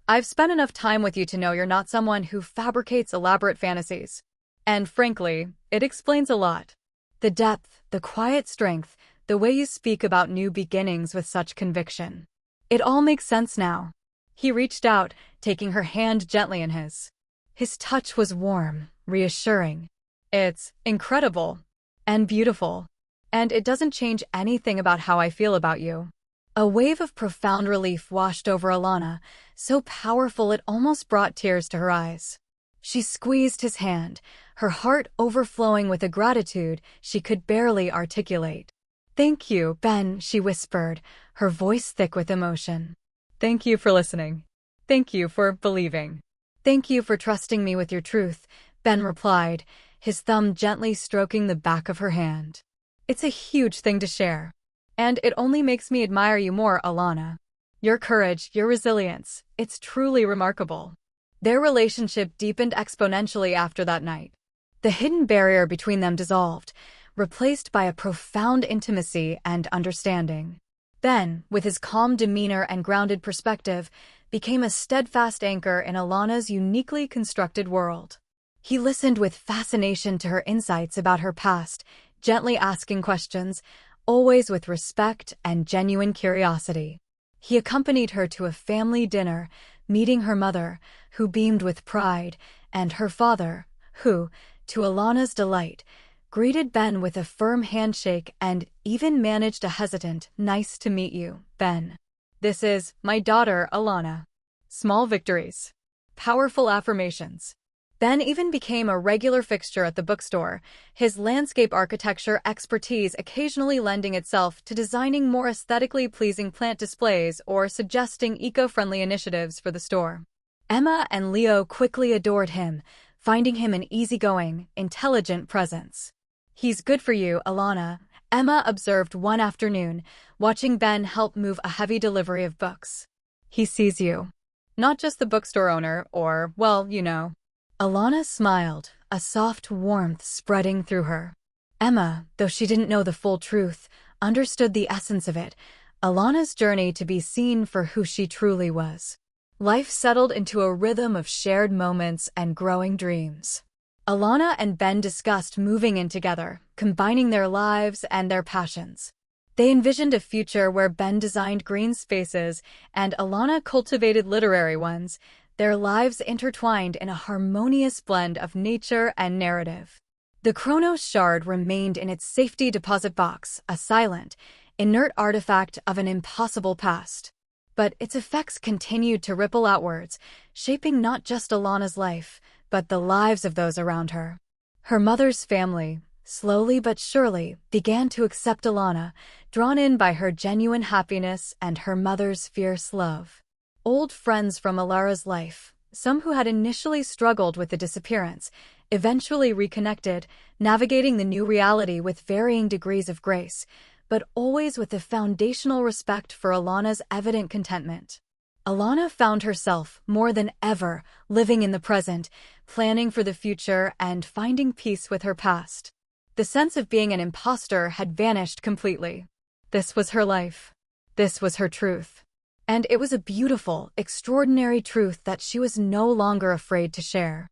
I've spent enough time with you to know you're not someone who fabricates elaborate fantasies. And frankly, it explains a lot. The depth, the quiet strength, the way you speak about new beginnings with such conviction. It all makes sense now. He reached out, taking her hand gently in his. His touch was warm, reassuring. It's incredible. And beautiful. And it doesn't change anything about how I feel about you. A wave of profound relief washed over Alana, so powerful it almost brought tears to her eyes. She squeezed his hand, her heart overflowing with a gratitude she could barely articulate. Thank you, Ben, she whispered, her voice thick with emotion. Thank you for listening. Thank you for believing. Thank you for trusting me with your truth, Ben replied, his thumb gently stroking the back of her hand. It's a huge thing to share. And it only makes me admire you more, Alana. Your courage, your resilience, it's truly remarkable. Their relationship deepened exponentially after that night. The hidden barrier between them dissolved, replaced by a profound intimacy and understanding. Ben, with his calm demeanor and grounded perspective, became a steadfast anchor in Alana's uniquely constructed world. He listened with fascination to her insights about her past, gently asking questions, always with respect and genuine curiosity. He accompanied her to a family dinner, meeting her mother, who beamed with pride, and her father, who, to Alana's delight, greeted Ben with a firm handshake and even managed a hesitant, "Nice to meet you, Ben. This is my daughter, Alana." Small victories. Powerful affirmations. Ben even became a regular fixture at the bookstore, his landscape architecture expertise occasionally lending itself to designing more aesthetically pleasing plant displays or suggesting eco-friendly initiatives for the store. Emma and Leo quickly adored him, finding him an easygoing, intelligent presence. He's good for you, Alana, Emma observed one afternoon, watching Ben help move a heavy delivery of books. He sees you. Not just the bookstore owner or, well, you know. Alana smiled, a soft warmth spreading through her. Emma, though she didn't know the full truth, understood the essence of it, Alana's journey to be seen for who she truly was. Life settled into a rhythm of shared moments and growing dreams. Alana and Ben discussed moving in together, combining their lives and their passions. They envisioned a future where Ben designed green spaces and Alana cultivated literary ones, their lives intertwined in a harmonious blend of nature and narrative. The Chronos shard remained in its safety deposit box, a silent, inert artifact of an impossible past. But its effects continued to ripple outwards, shaping not just Alana's life, but the lives of those around her. Her mother's family, slowly but surely, began to accept Alana, drawn in by her genuine happiness and her mother's fierce love. Old friends from Elara's life, some who had initially struggled with the disappearance, eventually reconnected, navigating the new reality with varying degrees of grace, but always with the foundational respect for Alana's evident contentment. Alana found herself, more than ever, living in the present, planning for the future and finding peace with her past. The sense of being an imposter had vanished completely. This was her life. This was her truth. And it was a beautiful, extraordinary truth that she was no longer afraid to share.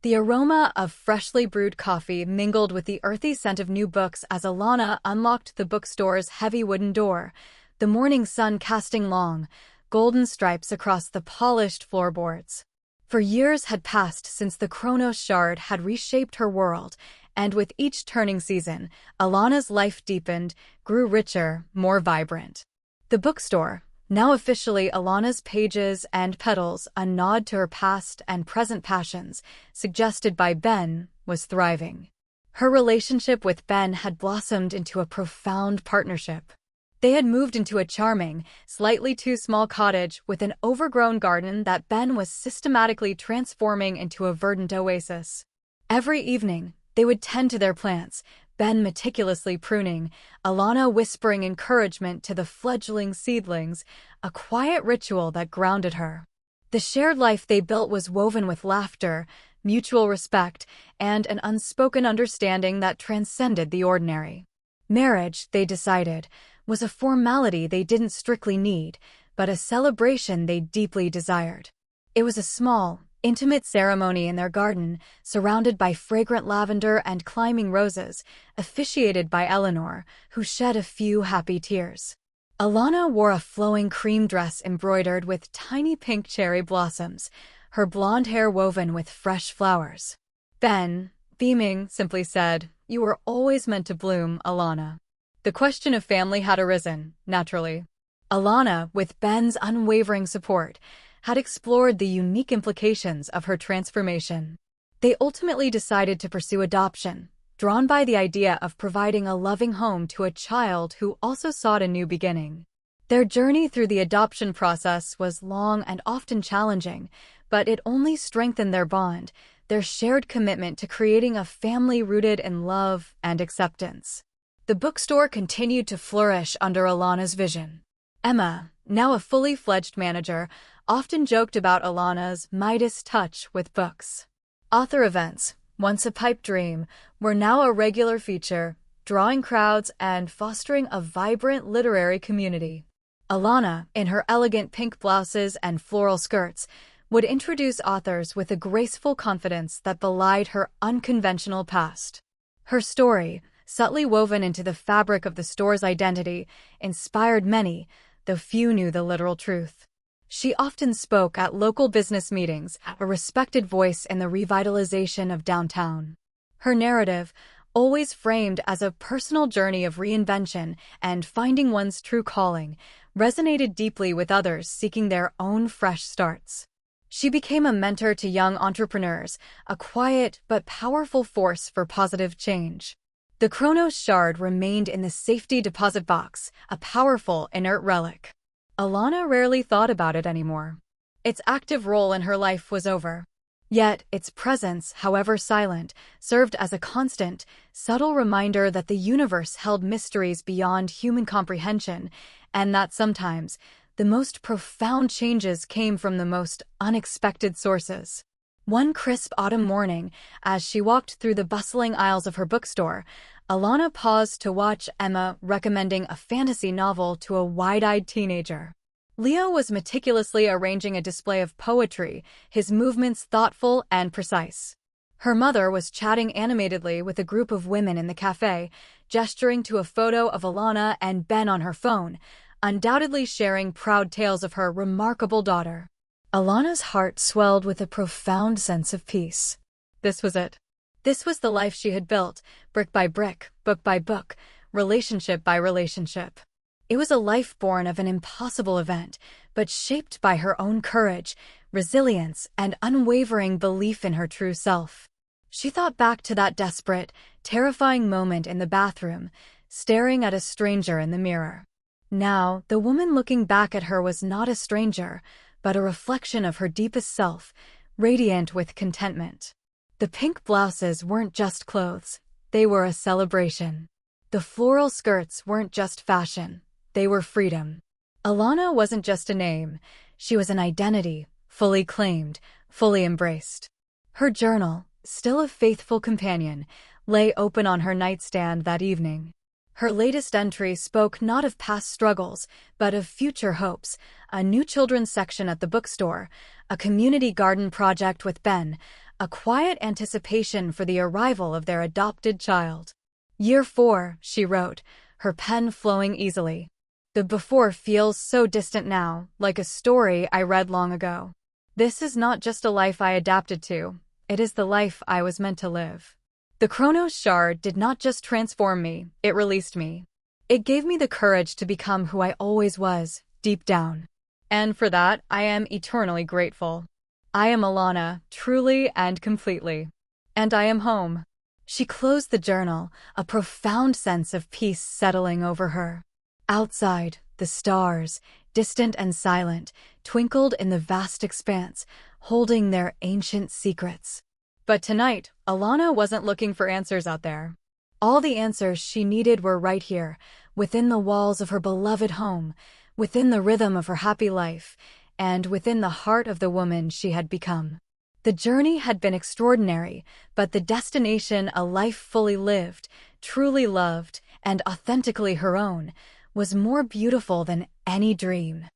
The aroma of freshly brewed coffee mingled with the earthy scent of new books as Alana unlocked the bookstore's heavy wooden door, the morning sun casting long, golden stripes across the polished floorboards. For years had passed since the Chronos shard had reshaped her world, and with each turning season, Alana's life deepened, grew richer, more vibrant. The bookstore, now officially Alana's Pages and Petals, a nod to her past and present passions, suggested by Ben, was thriving. Her relationship with Ben had blossomed into a profound partnership. They had moved into a charming, slightly too small cottage with an overgrown garden that Ben was systematically transforming into a verdant oasis. Every evening, they would tend to their plants, Ben meticulously pruning, Alana whispering encouragement to the fledgling seedlings, a quiet ritual that grounded her. The shared life they built was woven with laughter, mutual respect, and an unspoken understanding that transcended the ordinary. Marriage, they decided, was a formality they didn't strictly need, but a celebration they deeply desired. It was a small, intimate ceremony in their garden, surrounded by fragrant lavender and climbing roses, officiated by Eleanor, who shed a few happy tears. Alana wore a flowing cream dress embroidered with tiny pink cherry blossoms, her blonde hair woven with fresh flowers. Ben, beaming, simply said, "You were always meant to bloom, Alana." The question of family had arisen, naturally. Alana, with Ben's unwavering support, had explored the unique implications of her transformation. They ultimately decided to pursue adoption, drawn by the idea of providing a loving home to a child who also sought a new beginning. Their journey through the adoption process was long and often challenging, but it only strengthened their bond, their shared commitment to creating a family rooted in love and acceptance. The bookstore continued to flourish under Alana's vision. Emma, now a fully fledged manager, often joked about Alana's Midas touch with books. Author events, once a pipe dream, were now a regular feature, drawing crowds and fostering a vibrant literary community. Alana, in her elegant pink blouses and floral skirts, would introduce authors with a graceful confidence that belied her unconventional past. Her story, subtly woven into the fabric of the store's identity, inspired many, though few knew the literal truth. She often spoke at local business meetings, a respected voice in the revitalization of downtown. Her narrative, always framed as a personal journey of reinvention and finding one's true calling, resonated deeply with others seeking their own fresh starts. She became a mentor to young entrepreneurs, a quiet but powerful force for positive change. The Chronos shard remained in the safety deposit box, a powerful, inert relic. Alana rarely thought about it anymore. Its active role in her life was over. Yet, its presence, however silent, served as a constant, subtle reminder that the universe held mysteries beyond human comprehension, and that sometimes, the most profound changes came from the most unexpected sources. One crisp autumn morning, as she walked through the bustling aisles of her bookstore, Alana paused to watch Emma recommending a fantasy novel to a wide-eyed teenager. Leo was meticulously arranging a display of poetry, his movements thoughtful and precise. Her mother was chatting animatedly with a group of women in the cafe, gesturing to a photo of Alana and Ben on her phone, undoubtedly sharing proud tales of her remarkable daughter. Alana's heart swelled with a profound sense of peace. This was it. This was the life she had built, brick by brick, book by book, relationship by relationship. It was a life born of an impossible event, but shaped by her own courage, resilience, and unwavering belief in her true self. She thought back to that desperate, terrifying moment in the bathroom, staring at a stranger in the mirror. Now, the woman looking back at her was not a stranger, but a reflection of her deepest self, radiant with contentment. The pink blouses weren't just clothes, they were a celebration. The floral skirts weren't just fashion, they were freedom. Alana wasn't just a name, she was an identity, fully claimed, fully embraced. Her journal, still a faithful companion, lay open on her nightstand that evening. Her latest entry spoke not of past struggles, but of future hopes, a new children's section at the bookstore, a community garden project with Ben, a quiet anticipation for the arrival of their adopted child. Year 4, she wrote, her pen flowing easily. The before feels so distant now, like a story I read long ago. This is not just a life I adapted to, it is the life I was meant to live. The Chronos shard did not just transform me, it released me. It gave me the courage to become who I always was, deep down. And for that, I am eternally grateful. I am Alana, truly and completely. And I am home. She closed the journal, a profound sense of peace settling over her. Outside, the stars, distant and silent, twinkled in the vast expanse, holding their ancient secrets. But tonight, Alana wasn't looking for answers out there. All the answers she needed were right here, within the walls of her beloved home, within the rhythm of her happy life, and within the heart of the woman she had become. The journey had been extraordinary, but the destination, a life fully lived, truly loved, and authentically her own, was more beautiful than any dream.